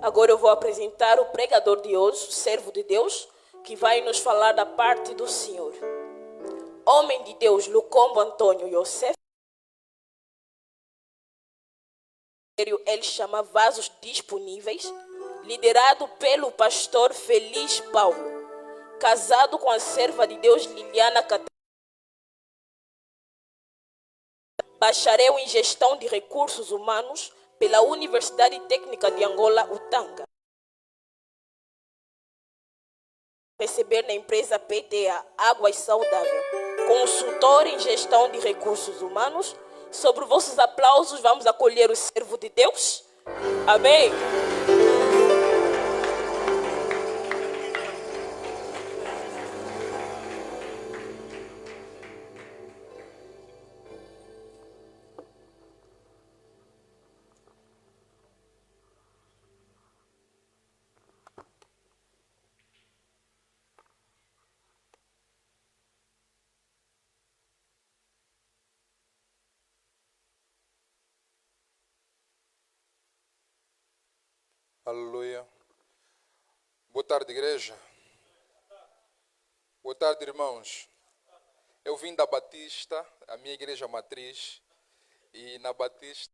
Agora eu vou apresentar o pregador de hoje, servo de Deus, que vai nos falar da parte do Senhor. Homem de Deus, Lucombo Antônio Yosef. Ele chama Vasos Disponíveis, liderado pelo pastor Feliz Paulo, casado com a serva de Deus Liliana Catarina, bacharel em gestão de recursos humanos pela Universidade Técnica de Angola, UTANGA. Receber na empresa PTA Águas Saudável, consultor em gestão de recursos humanos. Sobre vossos aplausos, vamos acolher o servo de Deus. Amém. Aleluia. Boa tarde, igreja. Boa tarde, irmãos. Eu vim da Batista, a minha igreja matriz, e na Batista...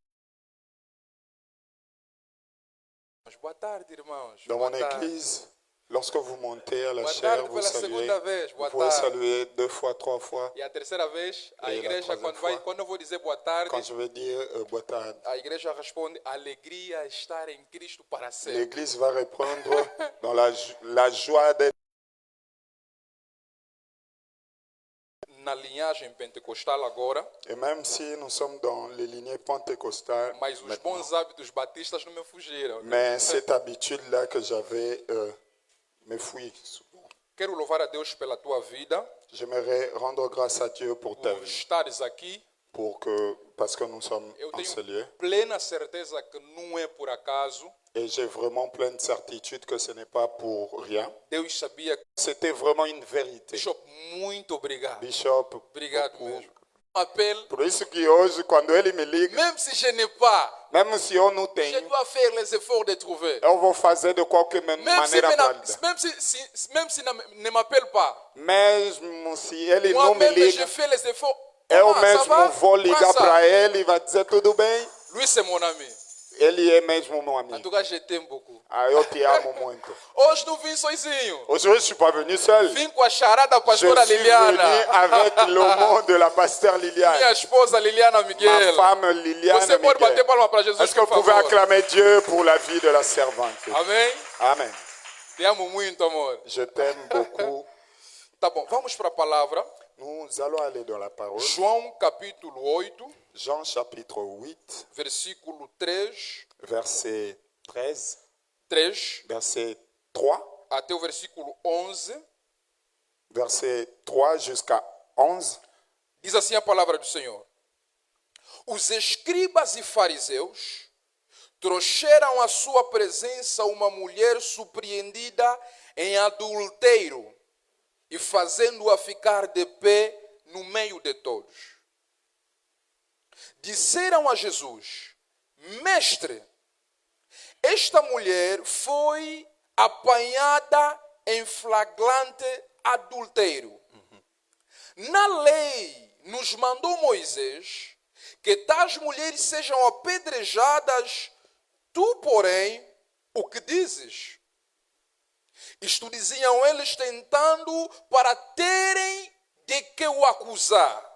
Boa tarde, irmãos. Dans mon église, lorsque vous montez à la chaire, vous pouvez saluer 2 fois, 3 fois. E a terceira vez, a igreja, quando eu vou dizer boa tarde, quand je vais dire boa tarde, a igreja responde: alegria estar em Cristo para sempre. L'église va répondre dans la joie d'être. Na linhagem pentecostal agora, Et même si nous sommes dans les lignées pentecostales, mas os bons hábitos batistas não me fugiram. mais cette habitude-là que j'avais me fuit souvent. Quero louvar a Deus pela tua vida. J'aimerais rendre grâce à Dieu pour ta Por vie, estares aqui. parce que nous sommes Eu en ce tenho lieu. plena certeza que não é por acaso. Et j'ai vraiment pleine certitude que ce n'est pas pour rien. Deus sabia. C'était vraiment une vérité. Bishop, muito obrigado. Bishop, Obrigado beaucoup. mesmo. Appel. Por isso que hoje, quando ele me liga, Même si je n'ai pas, mesmo se eu não je tenho, dois faire les efforts de trouver. eu vou fazer de qualquer maneira para lhe dar. Même si ne m'appelle pas, Mesmo se ele não me moi-même je liga, fais les efforts. eu Ça mesmo va? vou ligar Prends ça. para ele e vai dizer tudo bem. Lui, c'est mon ami. Ele é mesmo meu En amigo. tout cas, je t'aime beaucoup. Ah, eu te amo muito. Hoje não vim sozinho. Aujourd'hui, je ne suis pas venu seul. Vim com a charada da Je pastora suis venu Liliana. avec le mot de la pasteur Minha Liliane. esposa Liliana Ma Miguel. femme Liliane Você pode bater Miguel. palma para Jesus, Est-ce que por vous pouvez favor? acclamer Dieu pour la vie de la servante? Amém? Amen. Te amo muito, amor. Je t'aime beaucoup. Tá bom, vamos para a palavra. Nous allons aller dans la parole. João capítulo 8, Jean chapitre 8, versículo 3, verset 13, 3 verset 3, até o versículo 11. verset 3 jusqu'à 11. Diz assim a palavra do Senhor. Os escribas e fariseus trouxeram à sua presença uma mulher surpreendida em adultério e fazendo-a ficar de pé no meio de todos. Disseram a Jesus: Mestre, esta mulher foi apanhada em flagrante adultério. Na lei nos mandou Moisés que tais mulheres sejam apedrejadas. Tu, porém, o que dizes? Isto diziam eles tentando para terem de que o acusar.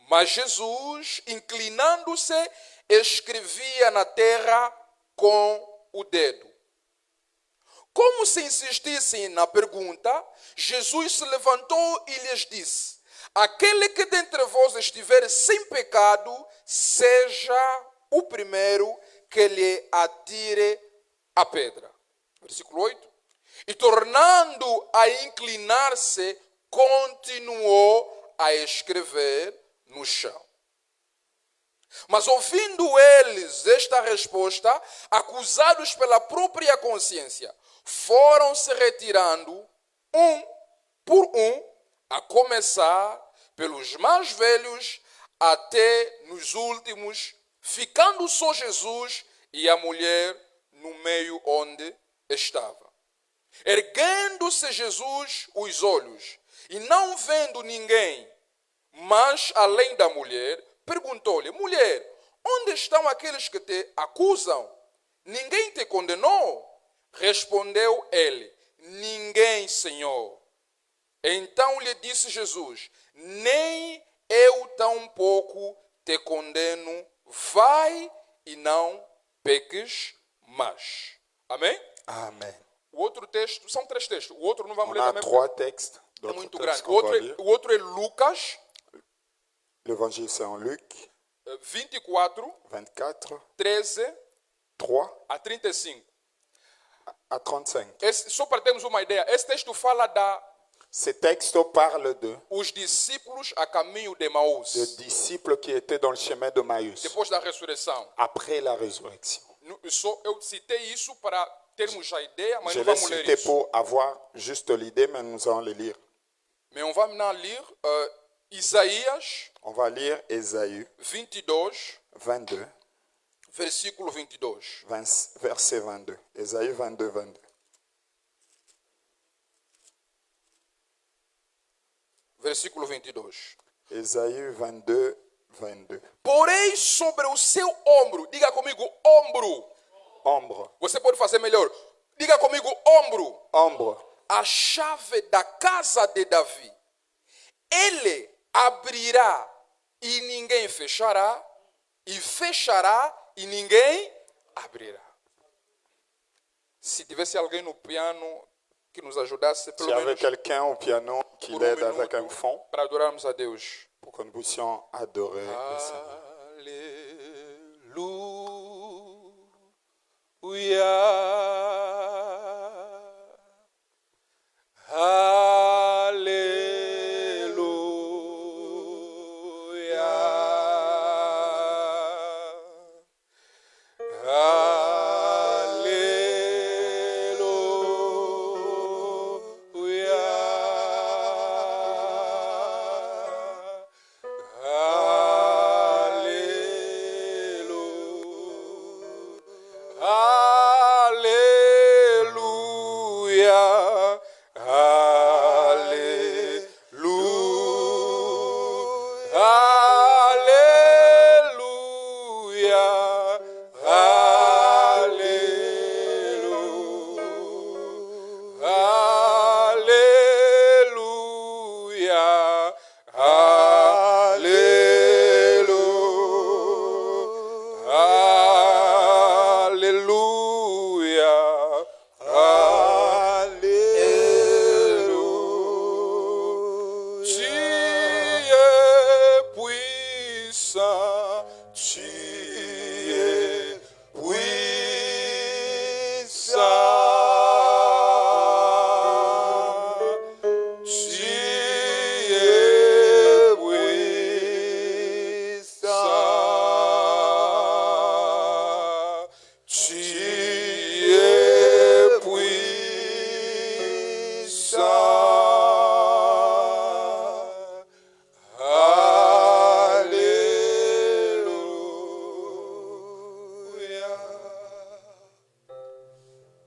Mas Jesus, inclinando-se, escrevia na terra com o dedo. Como se insistissem na pergunta, Jesus se levantou e lhes disse: Aquele que dentre vós estiver sem pecado, seja o primeiro que lhe atire a pedra. Versículo 8. E tornando a inclinar-se, continuou a escrever no chão. Mas ouvindo eles esta resposta, acusados pela própria consciência, foram se retirando um por um, a começar pelos mais velhos até nos últimos, ficando só Jesus e a mulher no meio onde estava. Erguendo-se Jesus os olhos e não vendo ninguém, mas além da mulher, perguntou-lhe: mulher, onde estão aqueles que te acusam? Ninguém te condenou? Respondeu ele: ninguém, Senhor. Então lhe disse Jesus: nem eu tampouco te condeno, vai e não peques mais. Amém? Amen. O outro texto, são 3 textos. O outro não vamos ler On a também. 3 textes. É D'autres muito textes grande. qu'on va lire. O outro é Lucas L'évangile, c'est en Luc 24, 24, 13 3 a 35. à 35. Só para termos uma ideia, esse texto fala Ces textes parlent de os discípulos a caminho de Emaús, disciples qui étaient dans le chemin de Maïs depois da ressurreição. après la résurrection. Eu citei isso para termos a ideia, mas Je não l'ai vamos ler cité isso. pour avoir juste l'idée, mais nous allons le lire. Mais on va maintenant lire Isaías On va lire Ésaïe 22, 22, versículo 22. verset 22. Ésaïe 22, 22. Versículo 22. Ésaïe 22, 22. Porém sobre o seu ombro, diga comigo, ombro. Ombre, Você pode fazer melhor. Diga comigo, ombro. ombre, A chave da casa de Davi. Ele abrirá e ninguém fechará, e fechará e ninguém abrirá. Se tivesse alguém no piano que nos ajudasse, pelo S'il y avait menos quelqu'un au piano qui por l'aide avec un fond para adorarmos a Deus. pour que nous puissions adorer le Seigneur.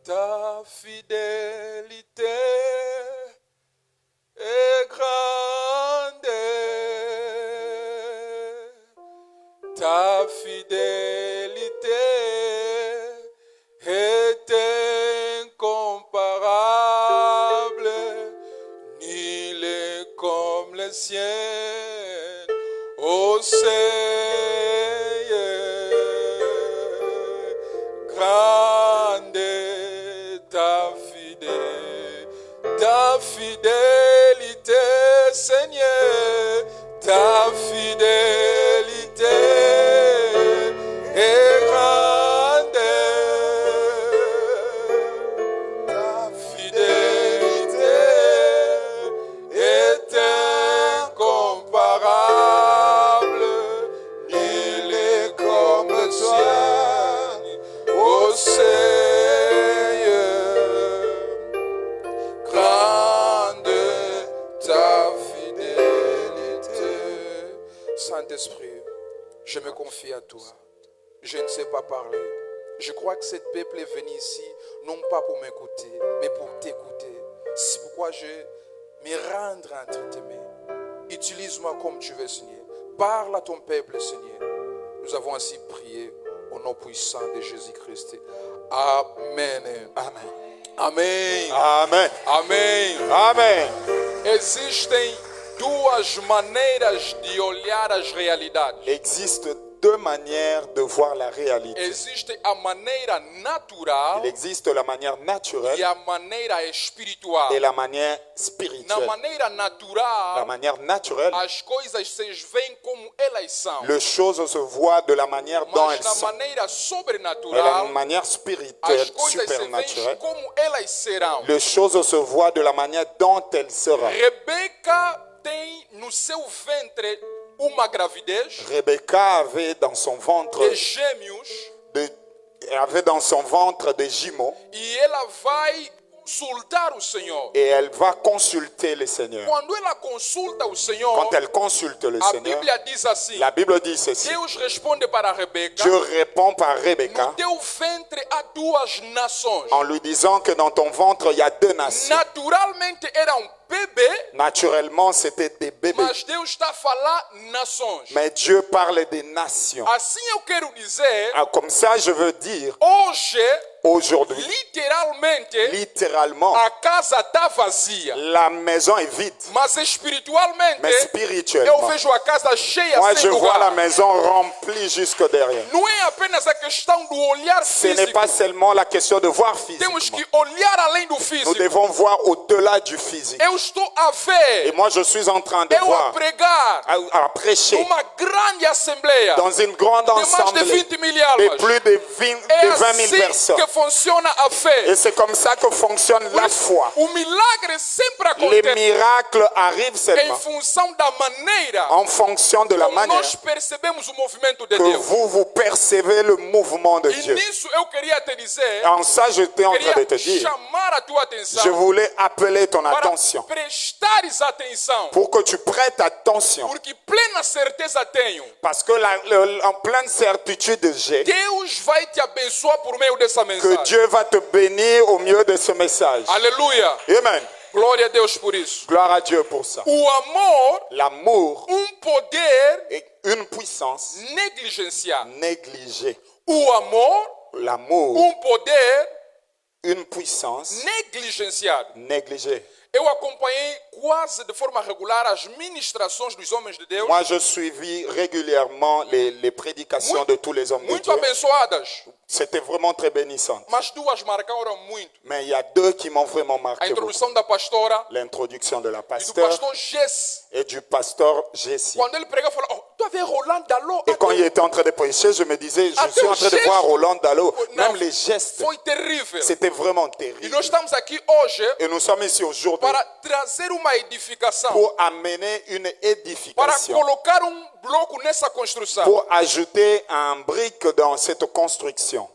Ta fidélité est grande, ta fidélité est incomparable, nul est comme le ciel, ô Seigneur, grande ta fidélité, Seigneur, ta fidélité est grande, ta fidélité est incomparable, nul est comme toi, ô Seigneur. Ta fidélité. Saint-Esprit, je me confie à toi. Je ne sais pas parler. Je crois que ce peuple est venu ici, non pas pour m'écouter, mais pour t'écouter. C'est pourquoi je me rendre entre tes mains. Utilise-moi comme tu veux, Seigneur. Parle à ton peuple, Seigneur. Nous avons ainsi prié au nom puissant de Jésus-Christ. Amen. Amen. Amém. Amen. Amém. Amen. Existem duas maneiras de olhar as realidades. Existe deux manières de voir la réalité. Existe a maneira natural Il existe la manière naturelle e a maneira espiritual. et la manière Na spirituelle. maneira La natural, manière naturelle, as coisas se veem como elas são. les choses se voient de la manière dont Mas elles na sont. maneira Mais la sobrenatural, manière as spirituelle, coisas se veem supernaturelle, como elas serão. les choses se voient de la manière dont elles seront. Rebeca tem no seu ventre uma gravidez Rebecca avait dans son ventre de gêmeos des jumeaux e ela vai consultar o Senhor. et elle va consulter le Seigneur. Quando ela consulta o Senhor, Quand elle consulte le a Seigneur, Bíblia diz assim: la Bible dit ceci. Deus responde para Rebeca: Dieu répond par no Rebecca teu ventre há duas nações. en lui disant que dans ton ventre, il y a deux nations. Naturalmente era bebê, Naturellement, c'était des bébés. mas Deus está a falar nações. Mais Dieu parle des nations. Assim eu quero dizer, Ah, comme ça, je veux dire, hoje, aujourd'hui, literalmente, littéralement, a casa está vazia. la maison est vide. Mas espiritualmente, Mais eu spirituellement, vejo a casa cheia moi, sem je vois la lugar. maison remplie jusque derrière. Não é apenas a questão do olhar Ce n'est físico. pas seulement la question de voir Temos physiquement. que olhar além do Nous físico. devons voir au-delà du physique. Eu estou a Et ver, moi, je suis en train de eu a voir, pregar à prêcher numa grande assembleia dans une grande de mais de assemblée 20 mil de almas. plus de 20 É 000 assim personnes. que funciona a fé. Et c'est comme ça que fonctionne la foi. O milagre sempre Les acontece miracles arrivent em seulement função da maneira en fonction de la como manière nós percebemos o movimento de que Deus. vous percevez le mouvement de E Dieu. nisso eu queria te dizer, En ça, j'étais en train de te queria dire, chamar a tua je atenção voulais appeler ton para attention prestares atenção, pour que tu prêtes attention. porque plena certeza tenho, Parce que en pleine certitude, j'ai Deus vai te abençoar por meio dessa que mensagem. Dieu va te bénir au milieu de ce message. Aleluia. Amen. Glória a Deus por isso. Gloire à Dieu pour ça. O amor, L'amour poder est une puissance negligenciado. négligée. O amor, L'amour, poder une puissance negligenciado. négligée. Eu acompanhei quase de forma regular as ministrações dos homens de Deus, Moi, je suivis régulièrement les prédications de tous les hommes de muito Dieu. abençoadas, C'était vraiment très bénissant. mas duas marcaram muito. Mais il y a deux qui m'ont vraiment A marqué beaucoup. introdução da pastora L'introduction de la e do pasteur pastor Jesse. et du pasteur Jesse. Quando ele pregava, falou: oh, tu avais Roland Dallot. Et quand il était en train de prêcher, je me disais, je suis en train de voir Roland Dallot. Même les gestes, Foi terrível. c'était vraiment E terrible. nós estamos aqui hoje Et nous sommes ici aujourd'hui para trazer uma edificação, pour amener une para édification, colocar bloco nessa construção. pour ajouter un brique dans cette construction.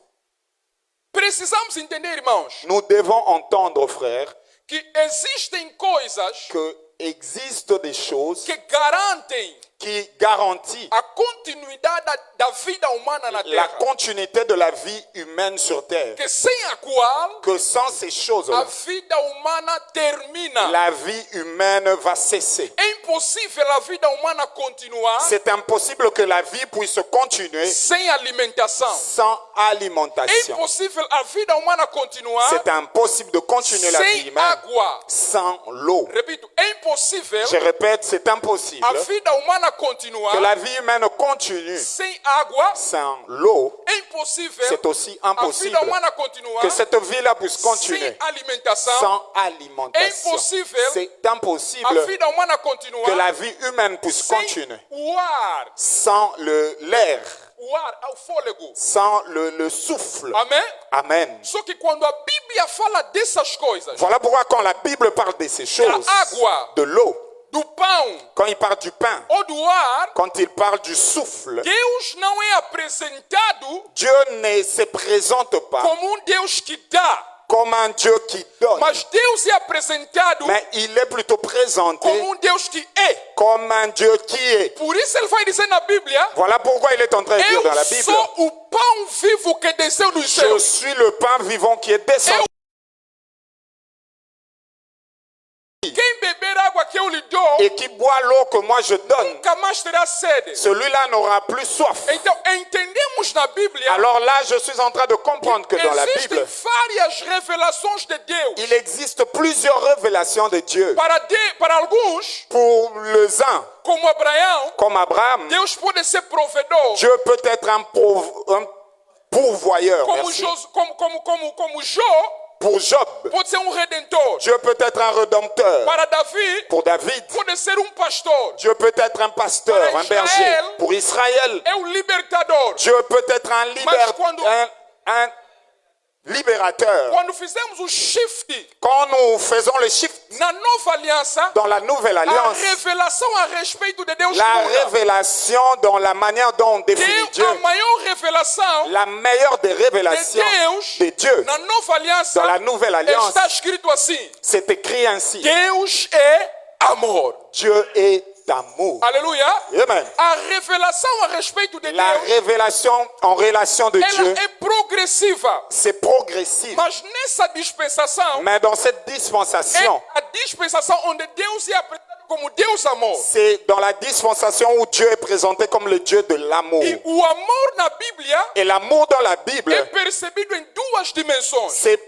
Precisamos entender, irmãos, Nous devons entendre, frères, que existem coisas que existent des choses que garantem qui garantissent a continuidade da vida humana na la Terra, continuité de la vie humaine sur terre. que sem a qual Que sans ces a choses-là, vida humana termina. la vie humaine va cesser. É impossível a vida humana continuar C'est impossible que la vie puisse continuer sem alimentação. sans É alimentation. impossível a vida humana continuar C'est impossible de continuer la vie sem humaine água. sans l'eau. Repito, é impossível Je répète, c'est impossible a vida humana continuar que la vie humaine continue sem água. sans l'eau. É impossível C'est aussi a impossible vida humana continuar que cette vie-là puisse sem continuer alimentação. sans É alimentation. impossível C'est a impossible vida humana que continuar la vie humaine puisse sem continuer o ar. sans l'air, O ar é o fôlego. sans le souffle. Amém? Amen. Só que quando a Bíblia fala dessas coisas, Voilà pourquoi quand la Bible parle de ces choses, água. de l'eau, do pão quand il parle du pain, ou do ar, quand il parle du souffle, Deus não é apresentado Dieu ne se présente pas como Deus que dá. comme un Dieu qui donne. Mas Deus é apresentado Mais il est plutôt présenté como Deus que é. comme un Dieu qui est. Por isso ele vai dizer na Bíblia: Voilà pourquoi il est en train de dire dans la Eu Bible, sou o pão vivo que desceu dos je céus. suis le pain vivant qui est descendu. Quem beber água que eu lhe dou Et qui boit l'eau que moi je donne, nunca mais terá sede. celui-là n'aura plus soif. Então entendemos na Bíblia Alors là, je suis en train de comprendre que dans la existem Bible, várias revelações de Deus. il existe plusieurs révélations de Dieu. Para alguns, Pour les uns, como Abraão, comme Abraham, Deus pode ser provedor. Dieu peut être un pourvoyeur. Como Merci. Jó, Pour Job, pode ser redentor. Dieu peut être un rédempteur. Para Davi, Pour David, pode ser pastor. Dieu peut être un pasteur, Pour un berger. Israël, Pour Israël, É libertador. Dieu peut être un libérateur. Quando fizemos o shift Quand nous faisons le shift na nova aliança, dans la nouvelle a alliance, revelação a respeito de Deus la muda. révélation dans la manière dont on définit Dieu, A maior revelação la meilleure des de révélations Deus de Dieu, na nova aliança dans la nouvelle alliance, está escrito assim: c'est écrit ainsi. Deus é amor. Dieu est amour. Aleluia. Amen. A revelação a respeito de La Deus, révélation en relation de Dieu, ela é progressiva. c'est progressif. Mas nessa dispensação, Mais dans cette dispensation, é a dispensação onde Deus é apresentado como Deus amor. c'est dans la dispensation où Dieu est présenté comme le Dieu de l'amour. E o amor na Bíblia Et l'amour dans la Bible, é percebido em duas dimensões. est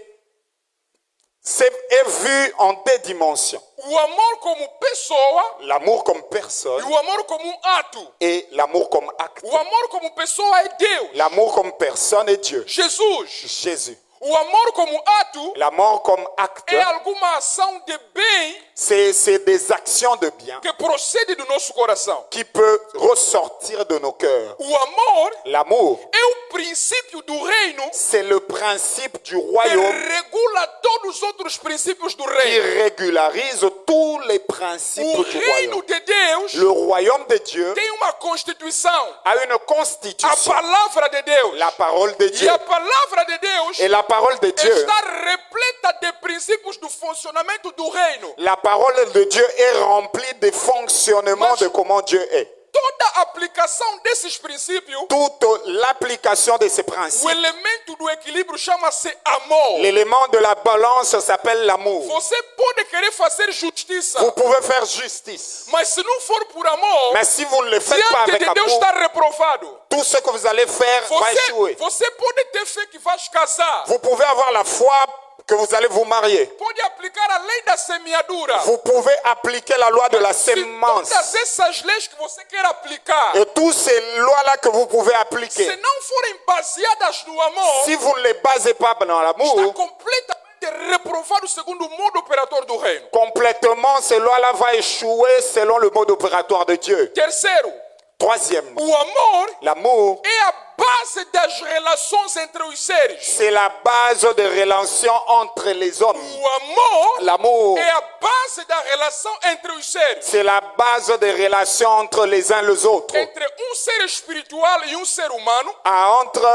vu en deux dimensions. O amor como pessoa L'amour comme e personne o amor como ato. et l'amour comme acte. O amor como pessoa é Deus, L'amour comme personne est Dieu. Jesus. Jésus. O amor como ato L'amour comme acte, é alguma ação de bem c'est des actions de bien que procede do nosso coração. qui peut ressortir de nos cœurs. O amor L'amour, é o princípio do reino c'est le principe du que royaume regula todos os outros princípios do qui reino. régularise tous les principes O du reino royaume. de Deus Le royaume de Dieu tem uma constituição, a une a constitution, palavra de Deus. la parole de E Dieu. a palavra de Deus Et la parole de Dieu, está repleta de princípios do funcionamento do reino. la parole de Dieu est remplie des fonctionnements de comment Dieu est. Toda a aplicação desses princípios, Toute l'application de ces o principes, elemento do equilíbrio chama-se amor. l'élément de la balance s'appelle l'amour. Você pode querer fazer justiça, Vous pouvez faire justice, mas se não for por amor, mais si vous ne le faites pas diante avec de Deus amour, está reprovado. tout ce que vous allez faire va échouer. Você pode ter fé que vai casar, Vous pouvez avoir la foi que vous allez vous marier. pode aplicar a lei da semeadura. Vous pouvez appliquer la loi de la Se sémence. todas essas leis que você quer aplicar, Et toutes ces lois-là que vous pouvez se appliquer, não forem baseadas no amor, si vous ne les basez pas dans está l'amour, completamente reprovado segundo o modo operatório do reino. complètement, ces lois-là vont échouer selon le mode opératoire de Dieu. Terceiro, Troisième, o amor l'amour, é a base das relações entre os seres. c'est la base des relations entre les hommes. O amor L'amour, é a base da relação entre os seres. c'est la base des relations entre les uns et les autres. Entre ser espiritual e ser humano. Entre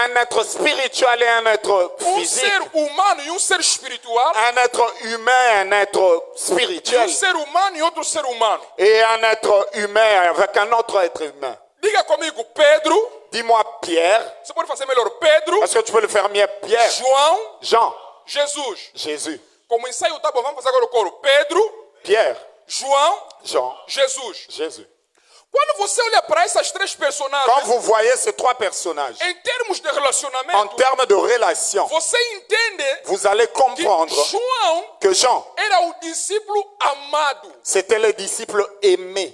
un être spirituel et un être physique. Ser humano e ser espiritual. Un être humain et un être spirituel. Ser humano e outro ser humano. Et un être humain avec un autre être humain. Diga comigo, Pedro. Dis-moi Pierre. Você pode fazer melhor, Pedro. Est-ce que tu peux le faire mieux, Pierre? João. Jean. Jesus. Jésus. Como ensaio tá bom, vamos fazer agora o coro. Pedro. Pierre. João. Jean. Jesus. Jésus. Quando você olha para essas três personagens, quand vous voyez ces trois personnages, em termos de relacionamento, en termes de relation, você entende vous allez comprendre que Jean era o discípulo amado. C'était le disciple aimé.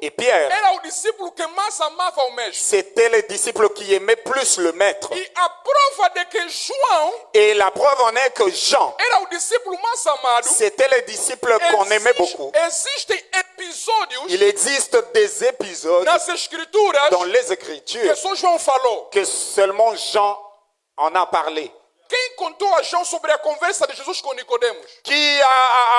Et Pierre era o discípulo que mais amava o mestre. C'était le disciple qui aimait plus le maître. E a prova de que João Et la preuve en est que Jean era o discípulo mais amado. C'était le disciple qu'on aimait beaucoup. Existem episódios Il existe des épisodes nas escrituras dans les Écritures que só João falou. que seulement Jean en a parlé. Quem contou a João sobre a conversa de Jesus com Nicodemos? Qui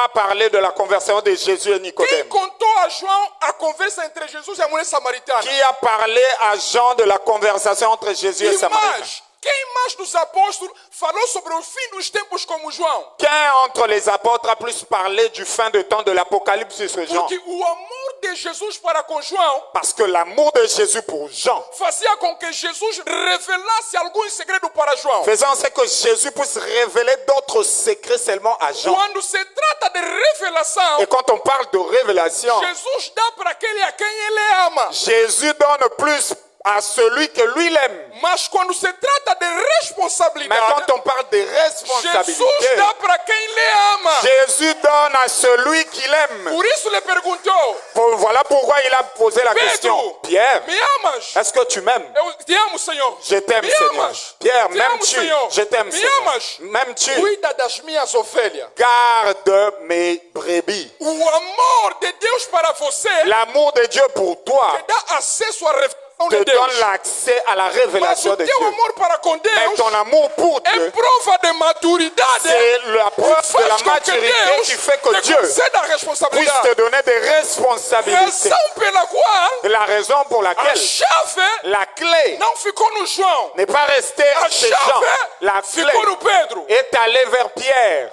a parlé de la conversion de Jésus et Nicodème? Quem contou a João a conversa entre Jesus e a mulher samaritana? Qui a parlé à Jean de la conversation entre Jésus et Samaritain? Quem mais dos apóstolos falou sobre o fim dos tempos como João? Quem entre les apôtres a plus parlé du fin de temps de l'Apocalypse sur Jean? Porque o amor de Jesus para com João Parce que l'amour de Jésus pour Jean fazia com que Jesus revelasse alguns segredos para João. faisant en sorte que Jésus puisse révéler d'autres secrets seulement à Jean. Quando se trata de revelação, Et quand on parle de révélation, Jesus dá para aquele a quem ele ama. Jésus donne plus à celui que lui l'aime. Mas quando se trata de Mais responsabilidade, quand on parle de responsabilité, Jesus dá para quem ele ama. Jésus donne à celui qu'il aime. Por isso ele perguntou: Voilà pourquoi il a posé la question. Pedro, Pierre, me amas? est-ce que tu m'aimes? Eu te amo, Senhor. Je t'aime, Me Seigneur. amas? Pierre, Te amo, m'aimes-tu? Senhor. Je t'aime, Me Seigneur. amas? M'aimes-tu? Cuida das minhas ovelhas. Garde mes brebis. O amor de Deus para você L'amour de Dieu pour toi te dá acesso à revelação te de Deus. donne l'accès à la Mas révélation o de teu Dieu. amor para com Mais Deus ton amour pour é Dieu, prova de maturidade. c'est la preuve de la Faz com que maturité Deus qui fait que te Dieu conceda a puisse responsabilidade. te donner des responsabilités. Razão pela qual Et la raison pour a laquelle chave la clé não ficou no João, n'est pas restée a chez Jean. chave La clé ficou no Pedro. est allée vers Pierre.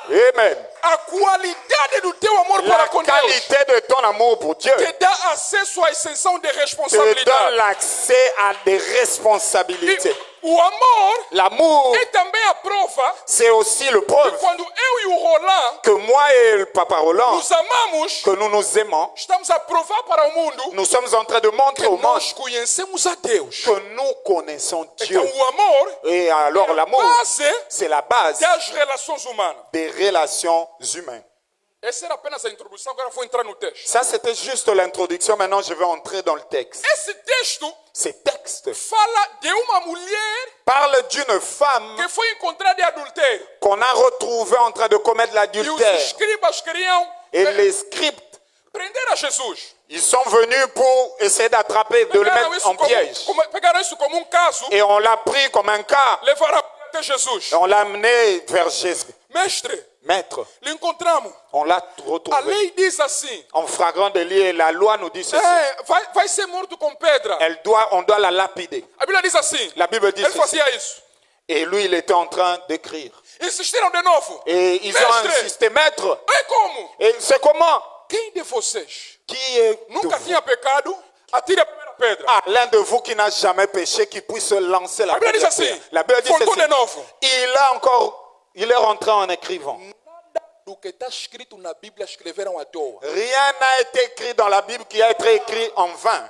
Amen. A qualidade do teu amor La para com Deus qualité de ton amour pour Dieu te dá acesso à extensão de te donne responsabilidade. l'accès à des responsabilités. E o amor L'amour, é também a prova c'est aussi le que preuve quando eu e o Roland que moi et le Papa Roland, nos amamos, que nous nous aimons, estamos a provar para o mundo nous sommes en train de montrer que au monde nós conhecemos a Deus. que nous connaissons Dieu. Então o amor Et alors é a l'amour, base c'est la base das relações humanas. des relations humaines. Essa era apenas a introdução, agora vou entrar no texto. Ça, c'était juste l'introduction. Maintenant, je vais entrer dans le texte. Esse texto Ces textes fala de uma mulher parlent d'une femme que foi encontrada em adultério. qu'on a retrouvée en train de commettre E os l'adultère. escribas queriam Et les scripts, prender a Jesus. ils sont venus pour essayer d'attraper, de le Pegaram mettre en piège. pegaram isso como caso, Et on l'a pris comme un cas. levaram até Jesus. Et on l'a amené vers Jésus. Mestre, Maître, l'encontramos. on l'a A retrouvé. lei diz assim: En flagrant délit, la loi nous dit ceci. vai ser morto com pedra. On doit la lapider. A Bíblia diz assim. La Bible dit Ele ceci. fazia isso. Et lui, il était en train d'écrire. Insistiram de novo. Et ils ont Mestre, insisté, maître. é como? Et c'est comment? Quem de vocês Qui est de nunca vous? tinha pecado, atire a primeira pedra. Ah, l'un de vous qui n'a jamais péché, qui puisse lancer la A Bíblia diz première assim. pierre. La Bible dit Voltou de ceci. novo. Il est rentré en écrivant. Nada do que está escrito na Bíblia escreveram à toa. Rien n'a été écrit dans la Bible qui a été écrit en vain.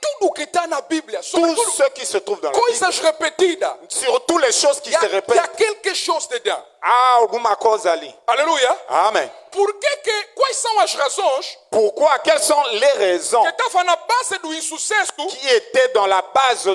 Tudo que está na Bíblia, Tout sobretudo ce qui se trouve dans la Bible, coisas repetidas, sur toutes les choses qui se e há répètent, quelque chose dedans. há alguma coisa ali. Aleluia. Amen. Quais são as razões Pourquoi? Quelles sont les raisons que estavam na base do insucesso, qui étaient dans la base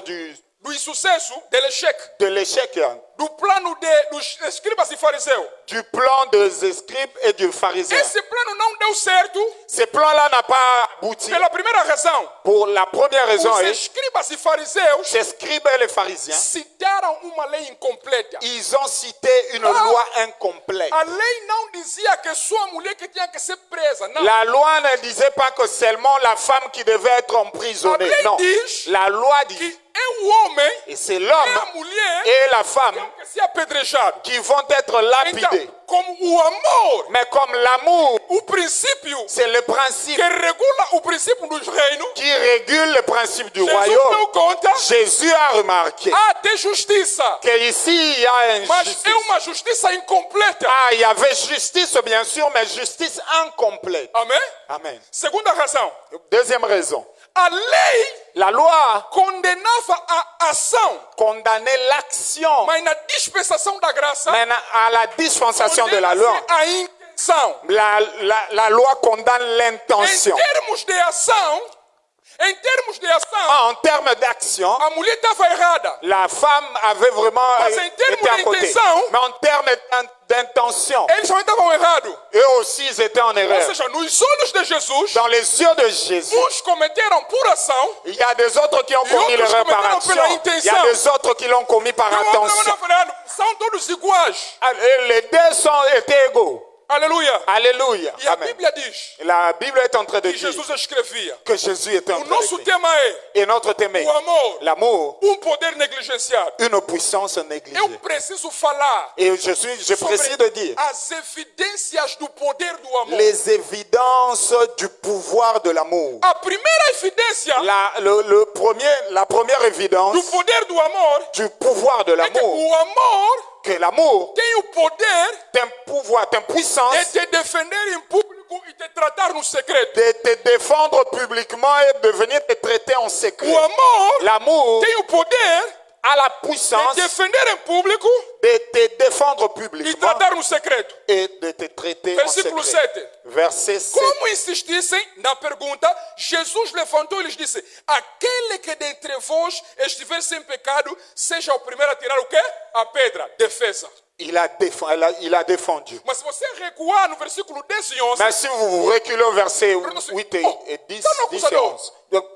do insucesso, de l'échec, de l'échec, do plano dos escribas e fariseus? du plan des scribes et du pharisien? Esse plano não deu certo Ce plan-là n'a pas abouti. pela primeira razão. Pour la première raison, Os escribas e fariseus ces scribes et les pharisiens, citaram uma lei incompleta. ils ont cité une loi incomplète. A lei não dizia que só a mulher que tinha que ser presa. Não. La loi ne disait pas que seulement la femme qui devait être emprisonnée. A lei Non. diz La loi dit, que é o homem et c'est e a l'homme mulher et la femme que tinham que ser apedrejados. qui vont être lapidés. Então, como o amor, Mais comme l'amour, o princípio c'est le principe que regula o princípio dos reinos, qui régule le principe du Jesus royaume, deu conta, Jésus a remarqué há de justiça, que ici il y a une mas justice. é uma justiça incompleta. Ah, il y avait justice bien sûr, mais justice incomplète. Amém? Amen. Segunda razão, Deuxième raison. a lei La loi condenava a ação, condamnait l'action, mas na dispensação da graça, mais à la dispensation de la loi, condena-se a intenção. la loi condamne Em l'intention. termos de ação, En termes d'action, a mulher estava errada. la femme avait vraiment Mas em termos été à de côté. intenção, Mais en termes d'intention, Eles também estavam errados. eux aussi ils étaient en Ou erreur. seja, nos olhos de Jesus, Dans les yeux de Jésus, uns cometeram por ação, il y a des autres qui ont commis outros l'erreur par cometeram action. pela Il y intenção. a des autres qui l'ont commis par e outros attention. não falando. São todos iguais. Et les deux sont étaient égaux. Alléluia. Alléluia. E a Amen. Bíblia diz La Bible est en train de que dire Jesus escrevia. que Jésus est en O train nosso d'écrire. tema é Et notre thème est o amor, l'amour, poder negligenciado. une puissance Eu négligée. preciso falar Et je précise de dire as evidências do poder do amor. les évidences du pouvoir de l'amour. A primeira evidência La première évidence do poder do amor du pouvoir de é que l'amour, o amor que l'amour tem o poder d'un pouvoir, d'une puissance de te defender em público e te tratar no secreto. de te défendre publiquement et de venir te traiter en secret. O amor L'amour tem o poder a la de puissance defender em público de te défendre e publiquement tratar no secreto. et de te traiter en Versículo secret. 7. Verset 7. Como insistissem na pergunta, Jesus levantou e lhes disse: aquele que dentre vós estiver sem pecado, seja o primeiro a tirar o quê? A pedra. Defesa. Il a défendu. Mas se você recuar no versículo 10 e 11, Mais si vous reculez au verset 8 et 10, 10 et 11,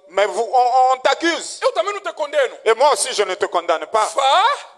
mais on t'accuse. eu também não te condeno. Et moi aussi, je ne te condamne pas.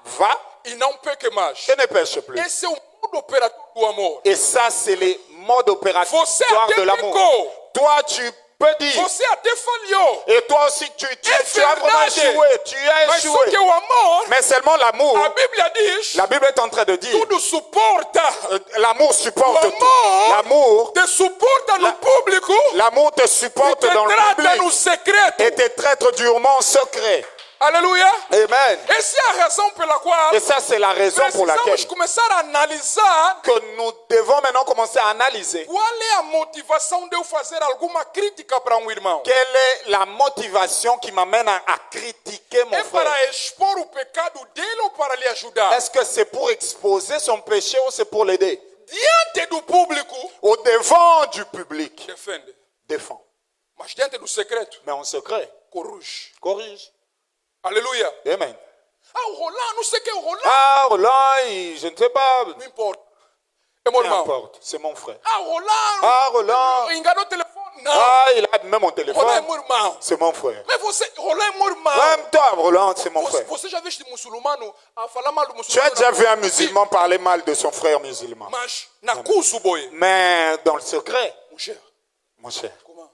Va E não peque mais. et ne pêche plus. Esse é o modo operatório do amor. Et ça, c'est le mode opératoire Você até de l'amour. pecou. Toi, tu peux dire. Você até falhou. Et toi aussi, tu as vraiment échoué. Tu as Mas só que échoué. o amor, Mais seulement l'amour, a Bíblia diz, la Bible est en train de dire, tudo suporta. l'amour supporte O tout. amor L'amour, te suporta no público l'amour te e supporte te dans le trata public no secreto. et te traite durement en secret. Aleluia. Amen. Essa é a razão pela qual Et ça, c'est la raison pour laquelle precisamos começar a analisar que nous devons maintenant commencer à analyser qual é a motivação de eu fazer alguma crítica para um irmão. quelle est la motivation qui m'amène à critiquer mon É frère. para expor o pecado dele ou para lhe ajudar? Est-ce que c'est pour exposer son péché ou c'est pour l'aider? Diante do público, Au devant du public, defende. défend. Mas diante do secreto, Mais en secret, corrige. corrige. Aleluia. Amen. Ah, o Roland, não sei o que é o Roland. Ah, Roland, je ne sais pas. Não importa. É meu Peu irmão. importe, c'est mon frère. Ah, o Roland. Ah, Roland. Enganou o telefone. Não. Ah, il a même mon Roland é téléphone. meu irmão. C'est mon frère. Mas você, Roland é meu irmão. Même toi, Roland, c'est mon frère. Você já viste muçulmano a falar mal do Tu muçulmano? as déjà vu un musulman parler mal de son frère musulman. Mas na curso, boy. Mais dans le secret, Mon cher, mon cher, comment?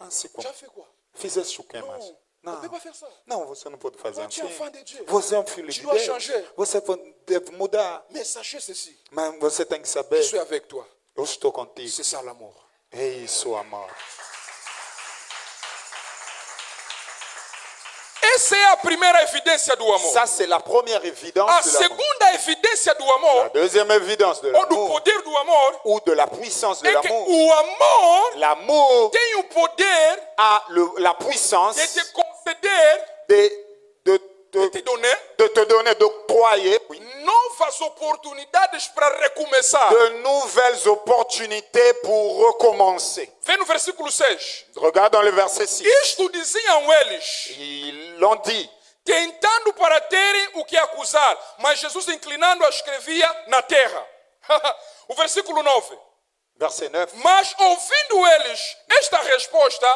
c'est quoi? Já fez quoi? Faisais choquer, mas. Não, Não, não vai fazer. não, você não pode fazer Você é um assim. fã de Deus. Você é um filho Tu de dois Deus. changer. Você deve mudar. Mais sachez ceci. Mas você tem que Je saber, suis avec toi. eu estou contigo. C'est ça l'amour. É isso, amor. Essa é a primeira evidência do amor. Ça, c'est la première évidence A de l'amour. segunda evidência do amor, La deuxième évidence de ou do l'amour, poder do amor, ou de la puissance de é que l'amour. o amor L'amour tem o poder a la puissance de te conceder, de te donner te donner, d'octroyer novas oportunidades para recomeçar. de nouvelles opportunités pour recommencer. Vem no versículo 6. Regarde dans le verset 6. Isto diziam eles, Ils l'ont dit. tentando para terem o que acusar, mas Jesus inclinando escrevia na terra. O versículo 9. Verset 9. Mas ouvindo eles esta resposta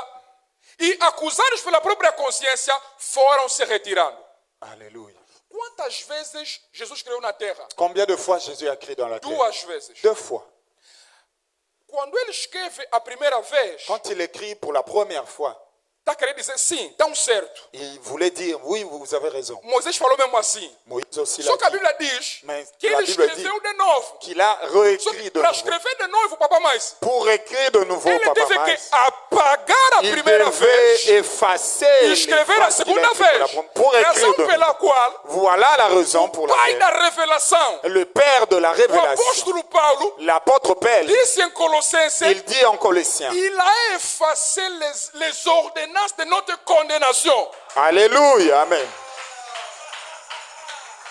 e acusados pela própria consciência, foram se retirando. Alléluia. Quantas vezes Jesus escreveu na terra? Combien de fois Jésus a écrit dans la terre? 2 vezes. 2 fois. Quando ele escreve a primeira vez, Quand il écrit pour la première fois, está querendo dizer sim, tão certo. il voulait dire, oui, vous avez raison. Moisés falou mesmo assim. Moïse aussi Só l'a que a dit. Bíblia diz Mas que a ele Bíblia escreveu diz de novo. qu'il a Só réécrit que de para nouveau. escrever de novo, papai mais, Pour écrire de nouveau, ele Papa teve Mais, que apagar a il primeira devait vez effacer e les escrever a phrases qu'il a segunda écrites pour la vez. première- pour écrire Razão de pela nouveau. qual Voilà la raison pour pai da laquelle revelação, le Père de la o révélation, apóstolo Paulo, l'apôtre Paul, disse em Colossenses, il dit en Colossiens, il a effacé les ordonnances de notre condamnation. Alléluia, Amen.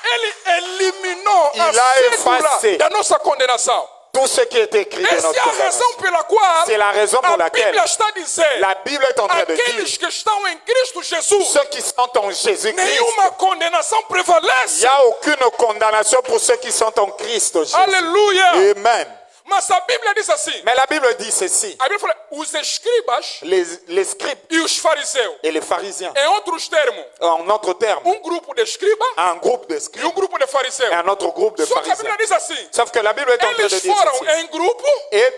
Ele eliminou Il a a cédula effacé da nossa condenação. Tout ce qui est écrit de Essa notre é a razão condamnation. pela qual C'est la raison pour a laquelle Bíblia está dizendo, la Bible est en train de aqueles dire, que estão em Cristo Jesus, ceux qui sont en Jésus-Christ, nenhuma condenação il prevalece. n'y a aucune condamnation pour ceux qui sont en Christ Jésus. Aleluia. Amen. Mas a Bíblia diz assim. Mais la Bible dit ceci. A Bíblia fala, os escribas Les scribes e os fariseus. et les pharisiens. Em outros termos, En autre terme, grupo de escribas un groupe de e scribes grupo de fariseus. et un autre groupe de Só que a pharisiens. Bíblia diz assim. Sauf que la Bible est en train de Eles dire foram ceci. em grupo, Et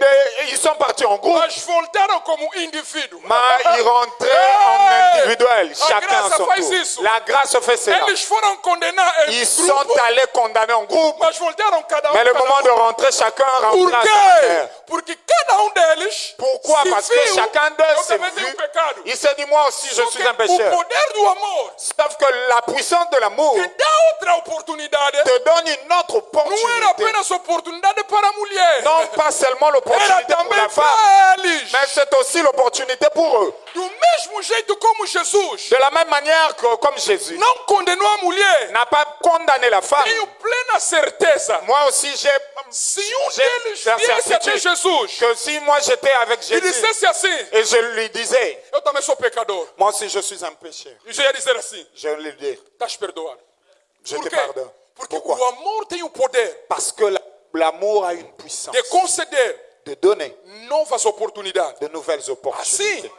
ils sont partis en groupe, mas voltaram como indivíduo. mais ils rentraient en individuel, A chacun à graça son faz tour. isso. La grâce fait cela. Eles foram condenar em Ils sont grupo, allés condamner en groupe, mas voltaram cada mais le cada moment de rentrer, chacun Por rentra à sa quê? manière. Porque cada deles Pourquoi? se Parce que viu, chacun d'eux eu s'est também tenho vu. pecado. Il s'est dit, moi aussi, je Só suis que un pécheur. o poder do amor Sauf que la puissance de l'amour que dá outra oportunidade te donne une autre não era opportunité. apenas oportunidade para a mulher. Non pas seulement Era l'opportunité pour também la femme, para eles. mais c'est aussi l'opportunité pour eux. Do mesmo jeito como Jesus De la même manière que comme Jésus não condenou a mulher, n'a pas condamné la femme, tenho plena certeza. moi aussi j'ai Se deles la viesse até certitude Jesus que si moi j'étais avec e Jésus dissesse assim, et je lui disais, eu também sou pecador, moi aussi je suis un pécheur, e eu ia dizer assim, je vais lui dire, estás perdoado. je Por te quê? pardonne. Porque Pourquoi? o amor tem o poder Parce que l'amour a une puissance de conceder de donner novas oportunidades. de nouvelles opportunités.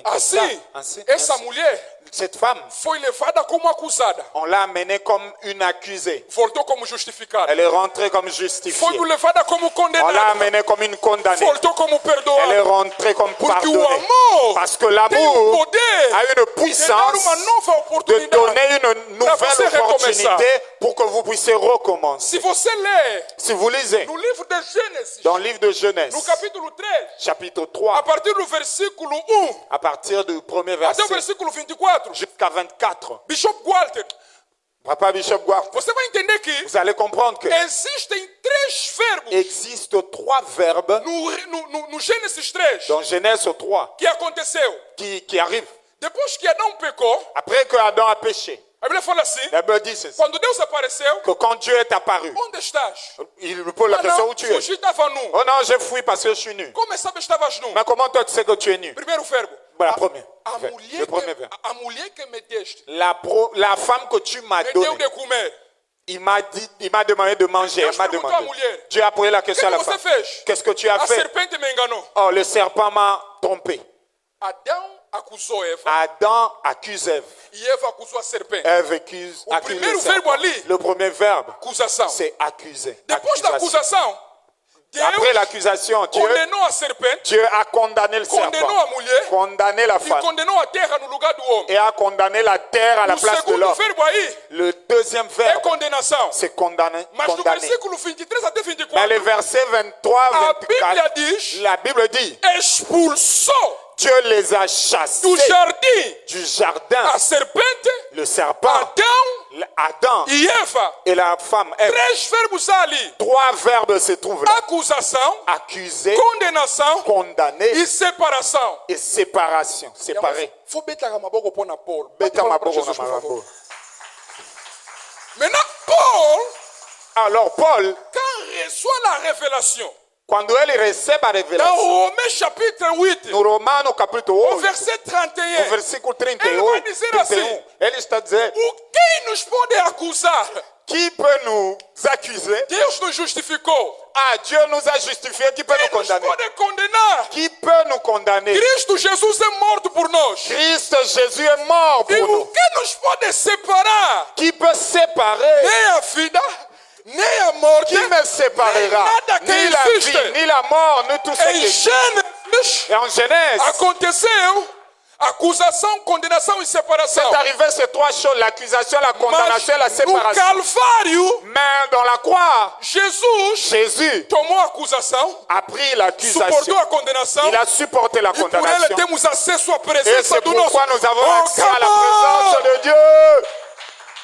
Assim, essa mulher Cette femme, foi levada como acusada, on l'a amenée comme une accusée. voltou como justificada. Elle est rentrée comme justifiée. Foi levada como On l'a condenada, amenée comme une condamnée. voltou como Elle est perdoada. rentrée comme Porque o pardonnée. amor Parce que tem o l'amour poder a une de dar puissance uma nova de oportunidade. donner une Para você nouvelle recomeçar. opportunité pour que vous puissiez recommencer. Se você ler Si vous lisez no livro de Gênesis, dans le livre de Genèse, no capítulo 3, chapitre a 3, partir do versículo 1 à partir du premier até o verset versículo 24, jusqu'à 24, Bishop Walter, Papa Bishop Guard, você vai entender que vous allez comprendre que existem três verbos existe 3 verbes no Gênesis 3 dans Genèse 3 que aconteceu. qui arrivent Depois que Adão pecou, après que Adam a péché. a Bíblia fala assim, La Bible dit ceci, quando Deus apareceu, que quand Dieu est apparu, onde estás? il lui pose la Ah, question não, où tu es. fugi, estava nu. Oh non, j'ai fui parce que je suis nu. Como sabe estavas nu? Mais comment toi tu sais que tu es nu? Primeiro verbo. La première. A Le premier verbe. mulher que me deste, La femme que tu m'as me deu donnée, de comer. il m'a demandé de manger. Deus Elle m'a perguntou à demandé. mulher, Dieu a posé la question à la que você femme. fez? Qu'est-ce que tu as A fait? serpente me enganou. Oh, le serpent m'a trompé. Adão acusou Eva Adam accuse Ève. e Eva acusou a serpente. Ève accuse primeiro le serpent. verbo ali, Le premier verbe, Acusação. c'est accuser. Depois da Accusation. acusação, Après Deus l'accusation, condenou a serpente, Dieu a condamné le condenou serpent, a mulher condamné la e femme condenou a terra no lugar do homem. et a condamné la terre à la O place de segundo l'homme. verbo aí Le deuxième é verbe, condenação. c'est condamner. Mas no condamner. versículo 23 até Dans 24, les versets 23, a Bíblia 24, diz, la Bible dit, expulsou Dieu les a chassés do jardim du jardin. a serpente, Le serpent, Adão Adam e Eva. et la femme Ève. Três verbos ali: 3 verbes se trouvent là. acusação, Accuser, condenação condamner e separação. et séparation. Séparer. Faut betaka maboko pona Paul. Beta maboko na Jesus, por favor. maboko. Maintenant, Paul, Alors Paul, quand reçoit la révélation, quando ele recebe a dans revelação, Romains chapitre 8, no Romano capítulo au 8, verset no 31, versículo ele 31, vai dizer assim: ele está dizendo, o quem nos pode acusar? qui peut nous accuser? Deus nos justificou. Ah, Dieu nous a justifiés, qui peut nous Quem nos condamner? pode condenar? Qui peut nous condamner? Cristo Jesus é morto por nós. Christ Jésus est mort E pour o nous. que nos pode separar? Qui peut séparer? Nem a vida, nem a morte, Qui me séparera? nem nada que Ni la existe. vie, ni la mort, ni tout ce Em qui existe. Gênesis Et en Genèse, aconteceu acusação, condenação e separação. c'est arrivé ces 3 choses, l'accusation, la condamnation et la Mas no séparation. Calvário, Mais dans la croix, Jesus Jésus tomou a acusação, a pris l'accusation. suportou a condenação Il a supporté la e por ele condamnation. temos acesso à Et presença c'est do nosso. pourquoi nous avons Oh, accès à la come on! présence de Dieu.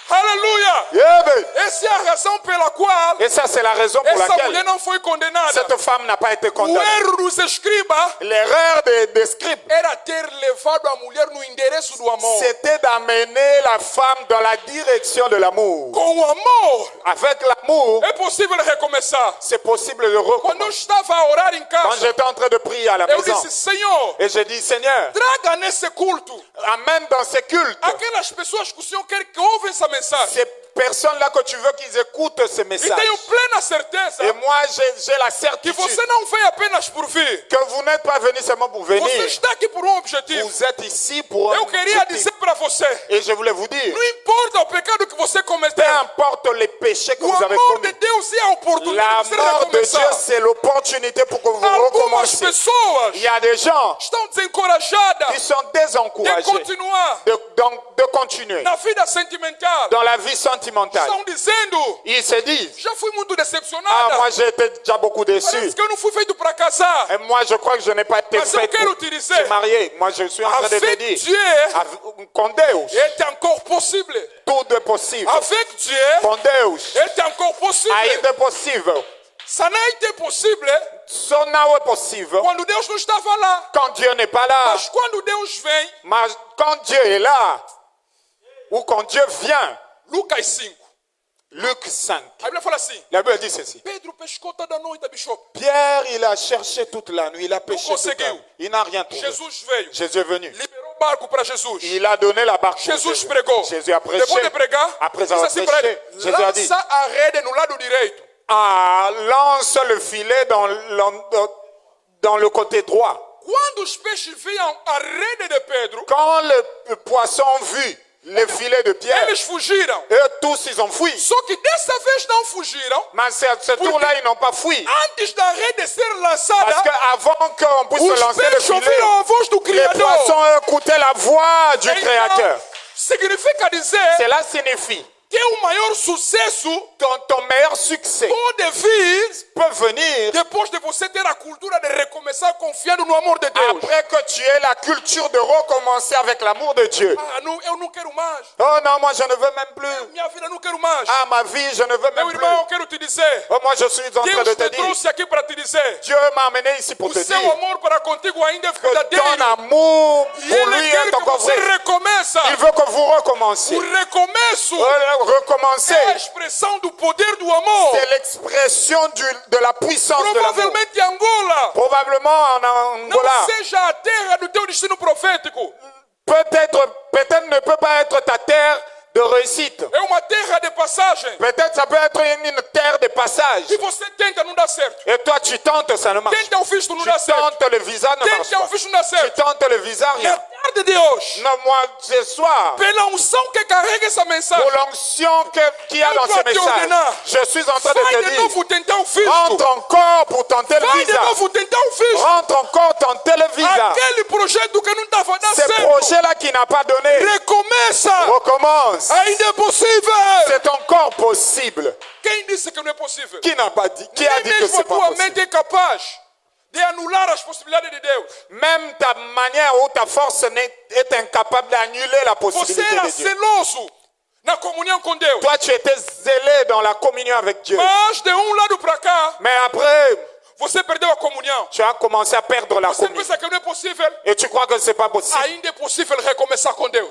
Aleluia! Yeah, baby. Essa é a razão pela qual Et ça, c'est la raison pour essa mulher laquelle não foi condenada. cette femme n'a pas été O condamnée. erro dos escribas L'erreur des scribes, era ter levado a mulher no endereço do amor. c'était d'amener la femme dans la direction de l'amour. Com o amor, Avec l'amour, é possível recomeçar. c'est possible de Quando eu recommencer. estava a orar em Quand casa, j'étais en train de prier à la eu maison, disse: Senhor, et je dis, Seigneur, traga nesse culto amène dans ces cultes aquelas pessoas que o Senhor quer que ouvem essa mensagem. personnes là que tu veux qu'ils écoutent ce E message. tenho plena certeza Et moi, j'ai la que certitude você não veio apenas por vir. que vous n'êtes pas venu seulement pour Você venir. está aqui por um objetivo. Vous êtes ici pour un Eu queria objectif. dizer para você, Et je voulais vous dire, não importa o pecado que você peu cometeu, importe les péchés que o vous avez amor de commis, Deus é a oportunidade de você l'amour de Dieu, recomeçar. c'est l'opportunité pour que vous Algumas recommenciez. pessoas Il y a des gens estão desencorajadas qui sont de désencouragés continuar de continuer na vida sentimental. dans la vie sentimentale. Estão dizendo, Ils se disent, já fui muito ah, decepcionada. moi j'ai été déjà beaucoup déçu. Parece que eu não fui feito para casar. Et moi je crois que je n'ai pas été Mas eu fait quero pour te se dizer, marier. Moi je suis en train de te avec dire, Dieu, com Deus, é encore possible. tudo é possível. Avec Dieu, Com Deus, é encore possible. ainda é possível. Ça n'a été possible Só não é possível quando Deus não estava lá. quand Dieu n'est pas là. Mas quando Deus vem, Mais quand Dieu est là, ou quand Dieu vient, Lucas 5, Luc 5, a Bíblia fala assim, la Bible dit ceci. Pedro pescou toda noite, bishop. Pierre, il a cherché toute la nuit, il a péché toute la conseguiu. nuit. Il n'a rien trouvé. Jesus veio, Jésus est venu. liberou o barco para Jesus. Il a donné la barque pour Jesus Jésus. pregou. Jésus a prêché. Depois de pregar, Après disse avoir assim para ele, prêché, Jésus a dit, lança a rede no lado direito. ah, lance le filet dans le côté droit. Quando os peixes viam a rede de Pedro, Quand les poissons vit le filet de Pierre, eles fugiram. eux tous ils ont fui. Só que dessa vez não fugiram. Mais ce tour-là, ils n'ont pas fui. Antes da rede ser Parce lançada, qu'avant qu'on puisse os lancer le peixes filet, ouviram a voz do les Criador. poissons écoutaient la voix du Então, Créateur. significa dizer Cela signifie que o maior sucesso ton meilleur succès pode vir peut venir depois de você ter a cultura de recomeçar confiando no amor de Deus. après que tu aies la culture de recommencer avec l'amour de Dieu. Ah, não, eu não quero mais. Oh non, moi je ne veux même plus. Minha vida não quero mais. Ah, ma vie, je ne veux Meu même irmão, eu plus. quero te dizer. Oh, moi je suis en train de Deus te te dire, trouxe aqui para te dizer. Dieu m'a amené ici pour O te seu dire amor para contigo ainda é que verdadeiro. ton amour E pour Ele lui quer est que encore você vrai. recomeça. Il veut que vous recommenciez. O recomeço Recommencer, é a expressão do poder do amor. c'est l'expression de la puissance de l'amour. Provavelmente Angola Probablement en não Angola, seja a terra do teu destino profético. peut-être ne peut pas être ta terre de réussite. É uma terra de passagem. Peut-être ça peut être une terre de passage. E você tenta, não dá certo. Et toi, tu tentes, ça ne marche Tenta o visto, não Tu dá certo. tentes le visa, ne marche Tenta o pas. visto, não dá Tu certo. tentes le visa, Na rien. tarde de hoje, Non, moi, ce soir, pela unção que carrega essa mensagem, pour l'onction qu'il y a dans ce message, je suis en train de vai te de dire, novo tentar o visto. rentre encore pour tenter le Vai de visa. novo tentar o visto. Rentre encore tenter le visa. Aquele projeto que não estava dando Ce certo, projet-là qui n'a pas donné, recomeça. recommence. Ainda é possível. C'est encore possible. Quem disse que não é possível? Qui n'a pas dit? Qui a Nem dit que mesmo a c'est pas tua possible? mente é capaz de anular as possibilidades de Deus. Même ta manière ou ta force est incapable d'annuler la Você possibilité era de Dieu. zeloso na comunhão com Deus. Toi, tu étais zélé dans la communion avec Dieu. Mas de lado para cá, Mais après, você perdeu a comunhão. tu as commencé à perdre la Você communion. pensa que não é possível? Et tu crois que ce n'est pas possible. Ainda é possível recomeçar com Deus.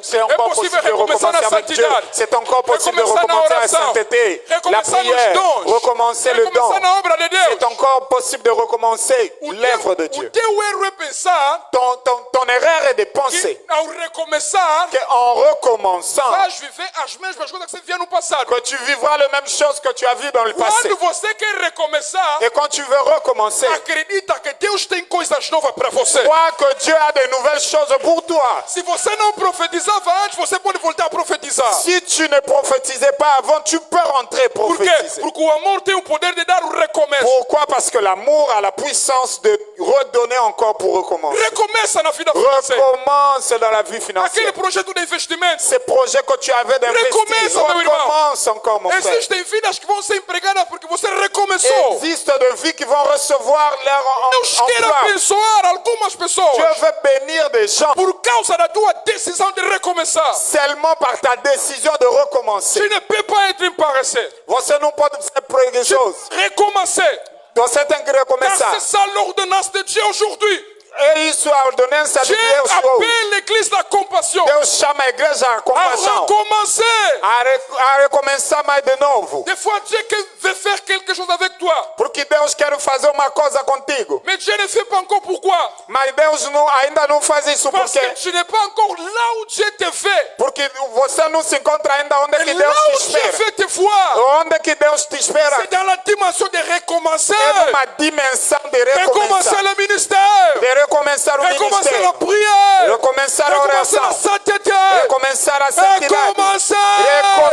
C'est encore possible possible de recomeçar recommencer na avec Dieu. santidade. C'est encore possible de Recomeçar na recommencer la oração. sainteté, la Recomeçar nos prière, dons. recommencer le don. Recomeçar na obra de Deus. C'est encore possible de recommencer l'œuvre de O Dieu. teu erro é pensar Ton erreur est de que penser ao recomeçar, qu'en recommençant, vais viver as mesmas coisas que você vivia no passado. que tu vivras les mêmes choses que tu as vues dans le passé. Quando você quer recomeçar, Et quand tu veux recommencer, acredita que Deus tem coisas novas para você. crois que Dieu a de nouvelles choses pour toi. Se você não profetizava antes, você pode voltar a profetizar. Si tu ne prophétisais pas avant, tu peux rentrer Por quê? prophétiser. Porque o amor tem o poder de dar o recomeço. Pourquoi? Parce que l'amour a la puissance de redonner encore pour recommencer. Recomeça na vida financeira. Recommence dans la vie financière. Aquele projeto de investimento. Ces projets que tu avais d'investir, Recomeça, meu irmão. recommence encore, mon frère. Existem vidas que vão ser empregadas porque você recomeçou. Existe de vies qui vont recevoir leur Deus quer emploi. abençoar algumas pessoas Dieu veut bénir des gens por causa da tua decisão de recomeçar. seulement par ta décision de recommencer. Tu ne peux pas être paresseux. Você não pode ser preguiçoso. Recommencer. Você tem que Car recomeçar. c'est ça l'ordonnance de Dieu aujourd'hui. É isso a ordenança de Dieu Deus hoje. appelle l'église da compassion Deus chama a igreja à a compaixão. recommencer. A recomeçar mais de novo. Des fois, Dieu veut faire quelque chose avec toi. Porque Deus quer fazer uma coisa contigo. Mais Dieu ne fait pas encore pourquoi? Mas Deus ainda não faz isso Parce porque que tu n'es pas encore là où Dieu te fait. porque você não se encontra ainda onde Et que là Deus où te Dieu espera. fait te voir, Onde que Deus te espera c'est dans la dimension de recommencer. é numa dimensão de Recommencer recomeçar. le ministère. De recomeçar o Recommencer la ministério. prière. Recomeçar a Recommencer la oração. sainteté. Recomeçar a santidade. Recommencer.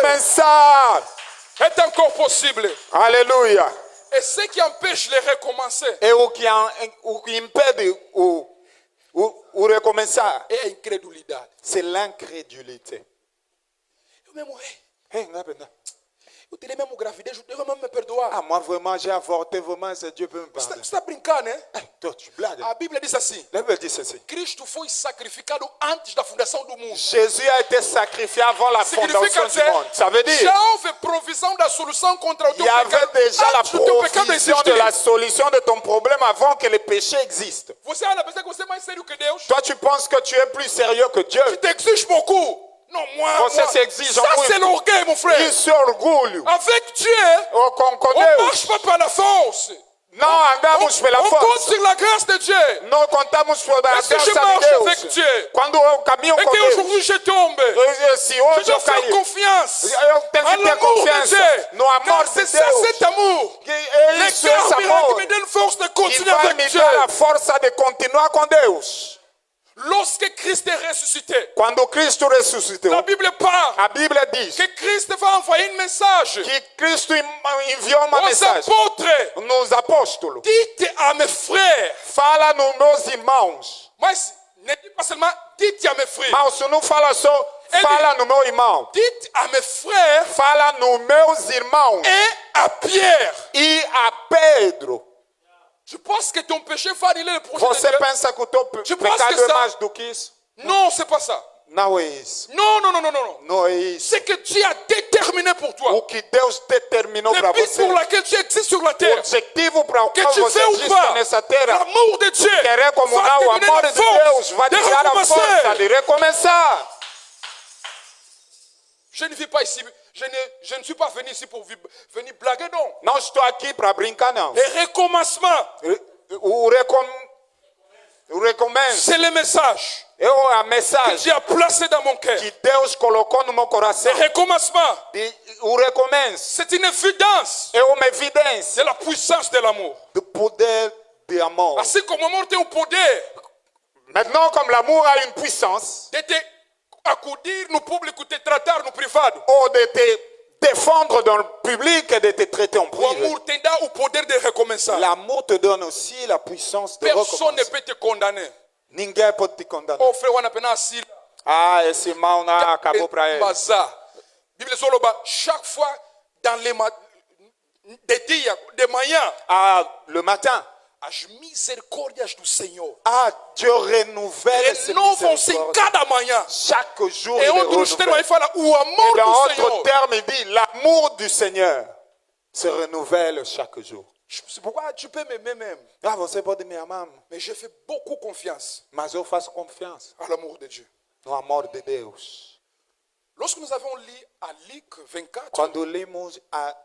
Recomeçar. Est encore possible. Aleluia. Et ce qui empêche les recommencer É o que impede o recomeçar. est l'incrédulité. C'est l'incrédulité. Eu mesmo, Hey, não é verdade? eu tirei mesmo gravidez, Deus vai me perdoar. Ah, moi vraiment j'ai avorté, vraiment c'est Dieu peut me Você pardonner. está brincando, né? Toi, tu blagues. A Bíblia diz assim: La Bible dit ceci. Cristo foi sacrificado antes da fundação do mundo. Jésus a été sacrifié avant la fondation du monde. Ça veut dire já houve provisão da solução contra o il teu y avait pecado déjà la antes do teu pecado provision de existir. la solution de ton problème avant que le péché existe. Você anda pensando que você é mais sério que Deus? Toi, tu penses que tu es plus sérieux que Dieu. Tu t'exiges beaucoup. Non, moi, Você se exige ça muito. c'est l'orgueil, mon frère. Isso é orgulho. Avec Dieu, Com on ne Deus, marche pas par la force. não andamos pela On compte força. sur la grâce de Dieu. Não contamos pela Est-ce que graça je marche de avec Deus. Dieu? Quando eu caminho Et com Deus, qu'aujourd'hui je tombe, se je hoje dois eu faire cair, confiance eu tenho à que ter l'amour de confiança Dieu. no amor Car de c'est ça, Deus. cet amour. Que é Les isso, cœurs esse miracles amor, me donnent force de que continuer vai avec me Dieu. dar a força de continuar com Deus. Lorsque Christ est ressuscité, Quando Cristo ressuscitou, la Bible parle a Bíblia diz que Christ va envoyer un message que Cristo enviou uma aux mensagem apôtres. nos apóstolos. Dites à mes frères, Fala nos meus irmãos. mas ne dites pas seulement dites à mes frères, Mas se não fala só, Ele- fala no meu irmão. dites à mes frères Fala nos meus irmãos et à Pierre. e a Pedro. Je pense que ton péché va annuler le projet Você de Dieu. pensa que o teu Tu penses pecado que é ça- mais do que isso? Non, c'est pas ça. Não é isso. Non, non, non, non, non. Não é isso. C'est que Dieu a déterminé pour toi. O que Deus determinou Le para but você. pour lequel tu existes sur la O terre. objetivo para o Que qual tu você fais ou existe pas, nessa terra. l'amour de Dieu Querer como va não, te o donner amor la de Deus vai force te de dar a força recommencer. de recomeçar. Je ne vis pas ici. Je ne suis pas venu ici pour venir blaguer, non. Não estou aqui para brincar, não. Le recommencement, O recomeço c'est le message é a que mensagem Dieu a placé dans mon cœur. que Deus colocou no meu coração. Le recommencement, O recomeço c'est une évidence é uma evidência de la puissance de l'amour. do poder de amor. Assim como o amor tem o poder Maintenant, comme l'amour a une puissance, de te acudir no público, te tratar no privado, ou de te défendre dans le public et de te traiter en o privé, amor tem dá o poder de recomeçar. l'amour te donne aussi la puissance de Personne ne recommencer. peut te condamner. Ninguém pode te condenar. Oh frère, wana pena asila. Ah, esse irmão não acabou para ele. Bazar. Bible soloba, chaque fois dans les des dias, de manhã, Ah, le matin. as misericórdias do Senhor Ah, Dieu renouvelle ses renovam-se miséricordes. cada manhã. Chaque jour, E il les outros termos aí renouvelle. fala, o Et amor dans do autre Senhor. terme, il dit l'amour du Seigneur se renouvelle chaque jour. C'est pourquoi tu peux m'aimer même. Ah, você pode me amar, Mais je fais beaucoup confiance mas eu faço confiança à l'amour de Dieu. no amor de Deus. Lorsque nous avons lu à Luc 24, Quando lemos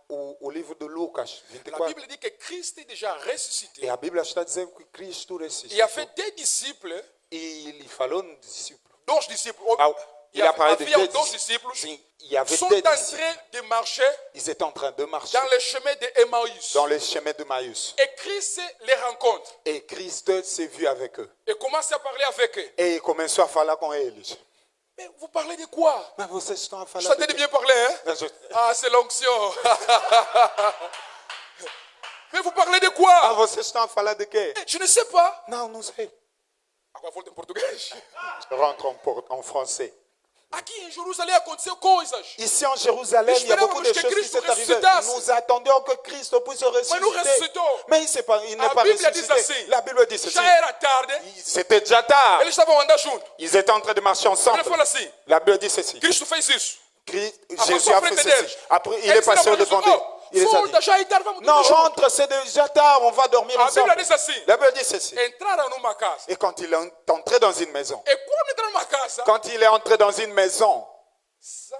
o livro de Lucas la 24, Bible dit que Christ est déjà ressuscité. e a Bíblia está dizendo que Cristo Il a ressuscitou. fait des disciples, E ele falou nos discípulos. 12 disciples. Ah, Il il a parlé de avait 2 12 disciples. Sim, il y avait Sont 2 en train disciples. de marcher Ils étaient en train de marcher dans le chemin d'Emmaüs. dans le chemin de Maïs. Et Christ les rencontre Et Christ s'est vu avec eux. et commence à parler avec eux. Et il começou a falar com eles. Mais vous parlez de quoi? Mas vocês estão a Je falar sentais de de quê? bien parler, hein? Ah, c'est l'onction. Mais vous parlez de Ah, quoi? vocês estão a falar de quê? Je ne sais pas. Não, não sei. Agora volta em português. Je rentre en français. Aqui em Jerusalém aconteceu coisas. Ici en Jérusalem, il y a beaucoup de Esperávamos que choses qui Cristo sont arrivées. ressuscitasse. Nous attendions que Christ puisse Mas não ressusciter. ressuscitou. Mais il n'est A pas Bíblia diz ressuscité. assim. La Bible dit ceci. Já era tarde. C'était déjà tard. Eles estavam andando juntos. Ils étaient en train de marcher ensemble. Ele fala assim: La Bible dit ceci. Cristo fez isso. Jésus a fait ceci. Après, il est passé devant eux. Il les a dit, Volta, já é tarde, vamos non, todos juntos. rentre, c'est déjà tard, on va dormir A ensemble. Bíblia diz assim: La Bible dit ceci. entraram numa casa. Et quand il est entré dans une maison, E quando entraram numa casa, quand il est entré dans une maison, ça,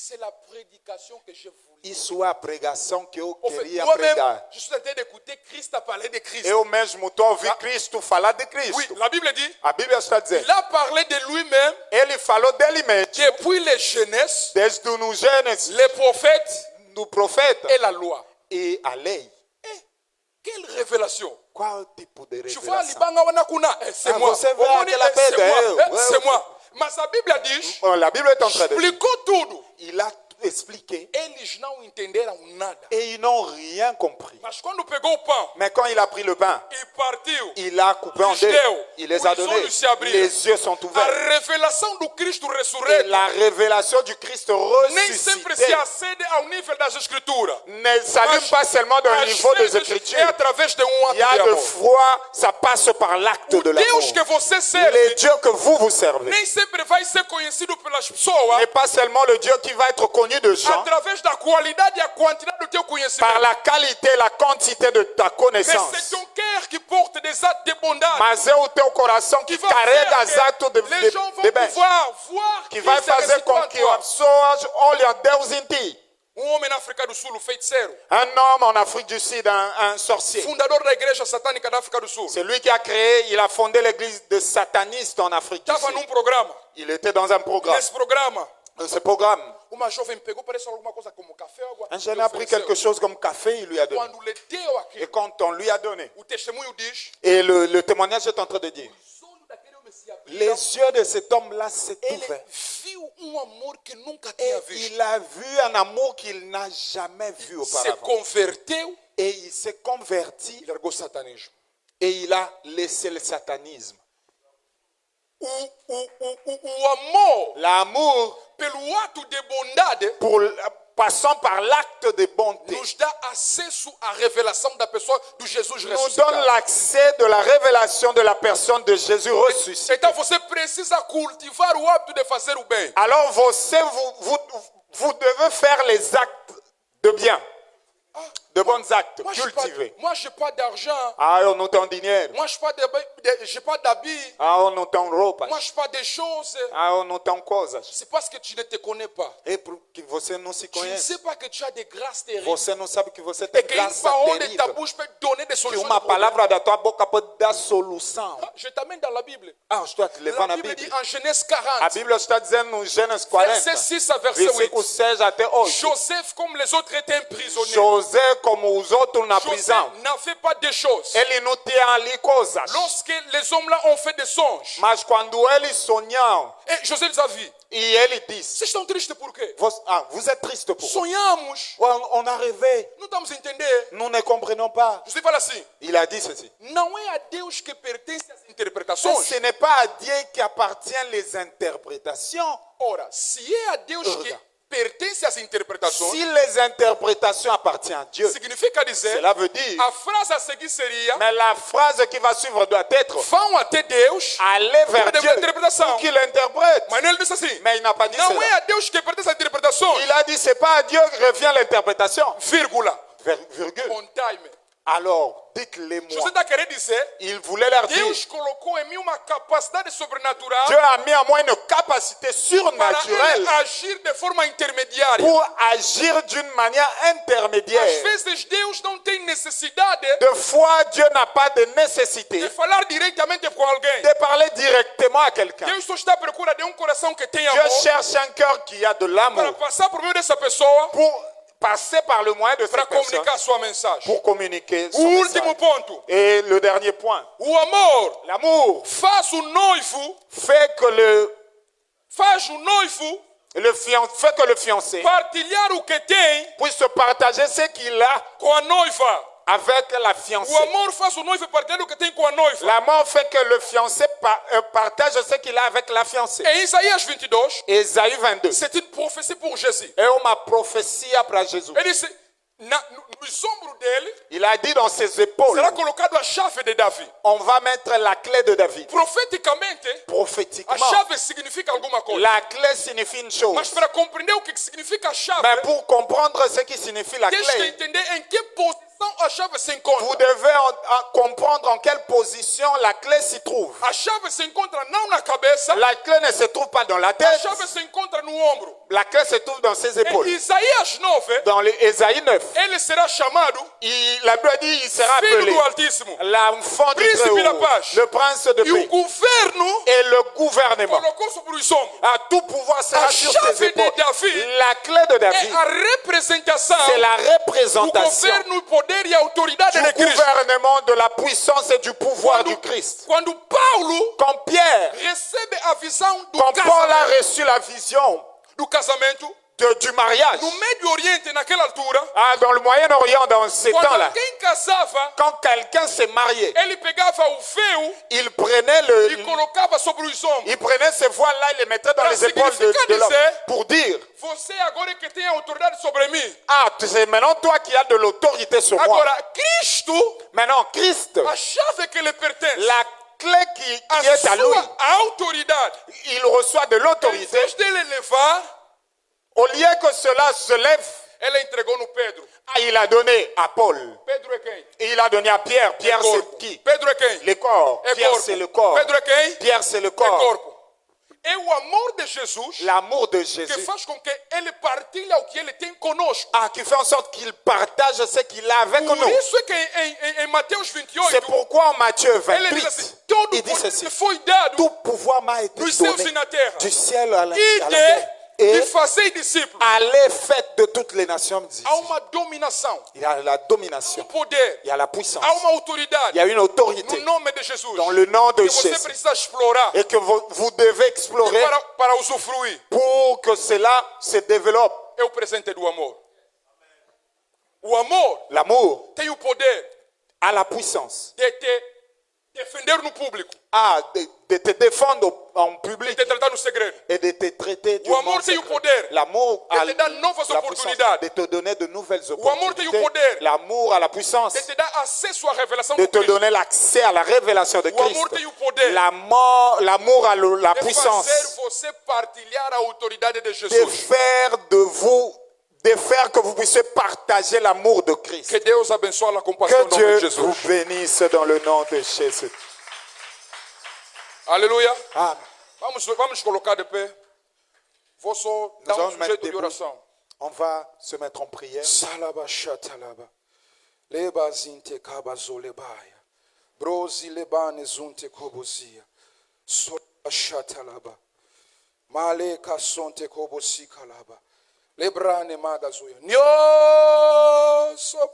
C'est la prédication que je voulais. Isso é a pregação que eu En fait, queria moi-même, pregar. je suis en train d'écouter Christ a parlé de Christ. Eu mesmo estou a ouvir Cristo falar de Cristo. Oui, la Bible dit, A Bíblia está dizendo, il a parlé de lui-même ele falou dele mesmo, depuis les Genèses, desde o Gênesis, les prophètes do profeta et la loi. e a lei. Quelle révélation! Qual tipo de Tu vois, revelação? Libanga Wanakuna, c'est moi. você vê Omoni, aquela pedra, c'est moi. Mas a Bíblia diz, Bom, a Bíblia está en train de dire, explicou tudo. il a expliqué Eles não entenderam nada. et ils n'ont rien compris. Mas quando pegou o pão Mais quand il a pris le pain, e partiu, il a coupé en deux, il les a donnés, les yeux sont a ouverts. revelação do Cristo Et ressurreto la révélation du Christ nem sempre se ressuscité acende ao nível das Escrituras. ne s'allume pas seulement dans le Às niveau des vezes Écritures. é através de um Il y a ato de des amor. fois, ça passe par l'acte O de l'amour. Deus que você Le serve Dieu que vous servez nem sempre vai ser conhecido pelas pessoas n'est pas seulement le Dieu qui va être connu de gens através da qualidade e a quantidade do teu par conhecimento. la qualité et la quantité de ta Mas connaissance. c'est ton cœur qui porte des actes de bondade. Mas é o teu coração que Qui va carrega faire os atos que les gens vont de bem, pouvoir voir que vai Cristo fazer ressuscitado com em que toi. as pessoas olhem Deus em ti. Homem na África do Sul, o feiticeiro, Un homme en Afrique du Sud, un sorcier. fundador da igreja satânica da África do Sul, C'est lui qui a créé, il a fondé l'église de satanistes en Afrique du estava Sud. num programa. Il était dans un programme. Nesse programa, Dans ce programme, uma jovem pegou, parece alguma coisa como café ou água. un e jeune a pris ofereceu. quelque chose comme café, il lui a donné. Quando lhe deu Et aquilo, quand on lui a donné, o testemunho diz, et le témoignage est en train de dire, os olhos daquele homem se abriram. les yeux de cet homme-là s'est Ele ouvert. viu amor que nunca Et tinha visto. il a vu un amour qu'il n'a jamais vu Se auparavant. converteu Et il s'est converti e largou o satanismo. et il a laissé le satanisme. O amor, L'amour, pelo ato de bondade, passant par l'acte de bonté, nos dá acesso à revelação da pessoa do Jesus nous donne ressuscitado. l'accès de la révélation de la personne de Jésus ressuscité. Então você precisa cultivar o hábito de fazer o bem. Alors vous devez faire les actes de bien, de bons actes, cultiver. Moi, j'ai pas d'argent. Ah, eu não tenho dinheiro. Moi, j'ai pas d'habits. Ah, eu não tenho roupas. Moi, j'ai pas de choses. Ah, eu não tenho coisas. C'est parce que tu ne te connais pas. É porque você não se Tu ne conhece. sais pas que tu as des grâces terribles. Você não sabe que você Et tem qu'une graça parole de ta terrível. bouche peut donner des Que solutions. uma de problèmes. palavra da tua boca pode dar solução. Je t'amène dans la Bible. Ah, estou a te levar La na Bible dit Bíblia. en Genèse A 40, Bíblia está dizendo no Gênesis 40, verset 6 à verset 8. versículo 6 até 8. Joseph, comme les autres, était emprisonné. José, como os outros na Joseph prisão, n'en fait pas des choses. ele não tinha ali coisas. Lorsque les hommes-là ont fait des songes, Mas quando eles sonham, et José les a vus. e ele disse, Vocês estão tristes por quê? vous êtes triste pourquoi? Sonhamos. On a rêvé, Não estamos a entender. nous ne comprenons pas. José fala assim, Il a dit ceci. não é a Deus que pertence as interpretações. Ce n'est pas à Dieu qui appartient les interprétations. Ora, se é a Deus que pertence às interpretações, Si les interprétations appartiennent à Dieu, significa dizer, cela veut dire, a frase a seguir seria, mais la phrase qui va suivre doit être, vão até Deus, aller vers Pour Dieu, l'interprétation. pour qu'il interprète. mas ele disse assim, Mais il n'a pas dit não cela. é a Deus que pertence às interpretações, Il a dit, c'est pas à Dieu que revient l'interprétation. vírgula, Virgule. on time. Alors, dites-les-moi. José está querendo dizer, Il voulait leur dire, Deus colocou em mim uma capacidade sobrenatural Dieu a mis en moi une capacité para surnaturelle ele agir de forma intermediária. pour agir d'une manière Às intermédiaire. vezes Deus não tem necessidade Des fois, Dieu n'a pas de nécessité de falar diretamente com alguém. de parler directement à quelqu'un. Deus só está à procura de coração que tem Dieu amor cherche un cœur qui a de para l'amour passar por meio dessa pessoa pour passer par le moyen de para cette personne comunicar sua mensagem. pour communiquer O son último message. ponto. Et le dernier point, O amor l'amour faz o noivo, fait que fait que le fiancé partilhar o que tem puisse partager ce qu'il a com a noiva. avec la O fiancée. amor faz o noivo partilhar o que tem com a noiva. L'amour fait que le fiancé partage ce qu'il a avec la fiancée. Em Isaías 22, Ésaïe 22. c'est une prophétie pour Jésus. É uma profecia para Jesus. Ele disse, nos ombros dele Il a dit dans ses épaules, será colocado a chave de Davi. on va mettre la clé de David. Profeticamente, a Prophétiquement, chave significa alguma coisa. la clé signifie une chose. Mas para compreender o que significa a chave, Mais pour comprendre ce qui signifie la tens que clé, entender em que posição a chave se encontra. Vous devez comprendre en quelle position la clé s'y trouve. A chave se encontra não na cabeça. La clé ne se trouve pas dans la A tête. chave se encontra no ombro. La clé se trouve dans ses épaules. Em Isaías 9, Dans Ésaïe 9, ele será chamado la Bible dit il sera Filho appelé do Altíssimo. l'enfant du Príncipe Très-Haut, da paz. le prince de E o paix. governo Et le gouvernement, colocou sobre os ombros. à tout pouvoir sera A sur chave ses de épaules. Davi La clé de É David, a representação c'est la do représentation governo, poder e autoridade du de Cristo. gouvernement, de la puissance et du pouvoir du Christ. Quando Paulo Quand Pierre, recebe a visão do quand Paul a casamento, reçu la vision du mariage, no Médio Oriente, naquela altura, dans le Moyen-Orient, dans ces quando temps-là, alguém casava, quand quelqu'un s'est marié, ele pegava o véu il prenait e colocava sobre os ombros. il prenait ses voiles-là, il les mettait dans Para les épaules significar de l'homme dizer, pour dire, você agora é que tem autoridade sobre mim. c'est maintenant toi qui as de l'autorité sur moi. Agora, Cristo, Maintenant, Christ, a chave que lhe pertence, la clé qui a est à lui, sua autoridade, il reçoit de em l'autorité. vez dele levar, Au lieu que cela se lève, ela entregou no Pedro. il a donné à Paul. Pedro é quem? Et il a donné à Pierre. Pierre, Corpo. c'est qui? Pedro é quem? Le corps. É Pierre, corpo. c'est le corps. Pedro é quem? Pierre, c'est le É corps. corpo. É o amor de Jesus L'amour de que Jésus. faz com que ele partilha o que ele tem conosco. Qui fait en sorte qu'il partage ce qu'il a avec Por nous. isso é que em Mateus C'est 28, pourquoi en Matthieu ele diz 28, assim, todo il dit poder ceci. me foi dado Tout pouvoir m'a été nos céus donné e na terra. du ciel à la Ide terre. e Et fazei discípulos. allez, faites de toutes les nations. Há uma dominação, Il y a la domination. poder, Il y a la puissance. há uma autoridade Il y a une autorité no nome de Jesus dans le nom de que você Jésus. precisa explorar Et que vous devez explorer para usufruir. pour que cela se développe. É o presente do amor. O amor L'amour tem o poder a la puissance. de te defender no público, De te défendre en de public te tratar no segredo, et de te traiter du O amor monde tem o secret. poder L'amour de a te dar novas la puissance oportunidades. de te donner de nouvelles O amor tem o opportunités. poder L'amour a la puissance de te dar acesso à revelação de do te Cristo. donner l'accès à la révélation de O amor Christ. tem o poder L'amour a la de puissance fazer você partilhar a autoridade de de Jesus. faire que vous puissiez partager l'amour de Christ. Que Deus abençoe a compaixão Que em nome de Dieu vous Jesus. bénisse dans le nom de Jésus. Aleluia. Amen. Vamos colocar de pé. Vou só dar Nous allons um mettre sujeito de debout. oração. On va se mettre en prière. Salaba shatalaba. Leba zinte kabazolebaya. Brozi lebane zunte kobozia. Sola shatalaba. Maleka sonte kobosikalaba. Lebrane magazuya.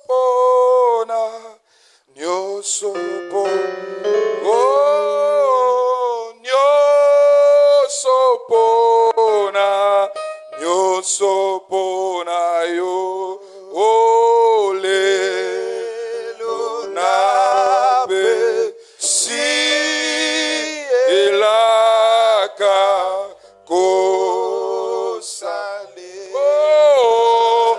Nyosopona. Nyosopona. Oh, nyosopona. Nyosopona yo. Ole. Lunabe. Si. Elaka. Kosale. Oh,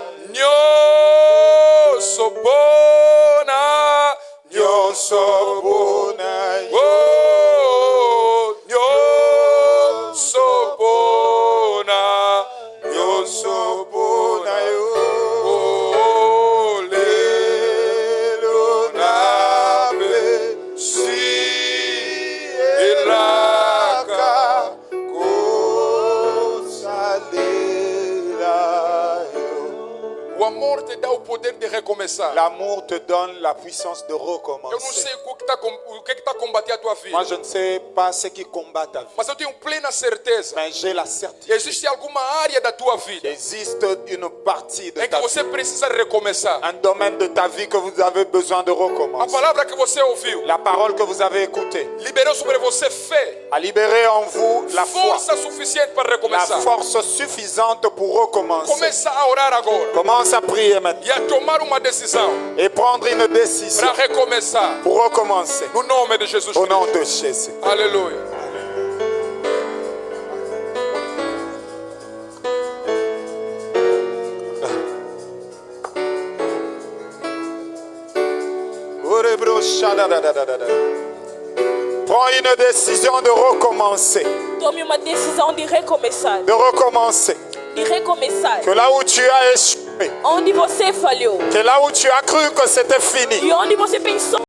nyosopona. Nyosopona yo. Oh, nyosopona. Nyosopona yo. Ole. Lunabe. Si. Elaka. O amor te dá o poder de recomeçar. L'amour te donne la puissance de Eu não recommencer. sei o que está combatendo a tua vida, Moi, je ne sais pas ce qui combat ta vie, mas eu tenho plena certeza mais j'ai la que certitude existe alguma área da tua qu'il vida existe une partie de em que ta você vie, precisa recomeçar. un domaine de ta vie que vous avez besoin de A recommencer. palavra que você ouviu La parole que vous avez écoutée liberou sobre você fé, a libéré en vous la foi, força suficiente para la recomeçar. force suffisante pour recommencer. Começa a orar agora Commence à prier maintenant e a tomar uma decisão et prendre une décision para recomeçar. pour recommencer. No nome de Jesus Au nom Cristo. de Jésus. Aleluia. Prends une décision de recommencer. Tome uma decisão de recomeçar. De recommencer. De recomeçar. Que là où tu as échoué, Onde você falhou. Que là où tu as cru que c'était fini, E onde você pensou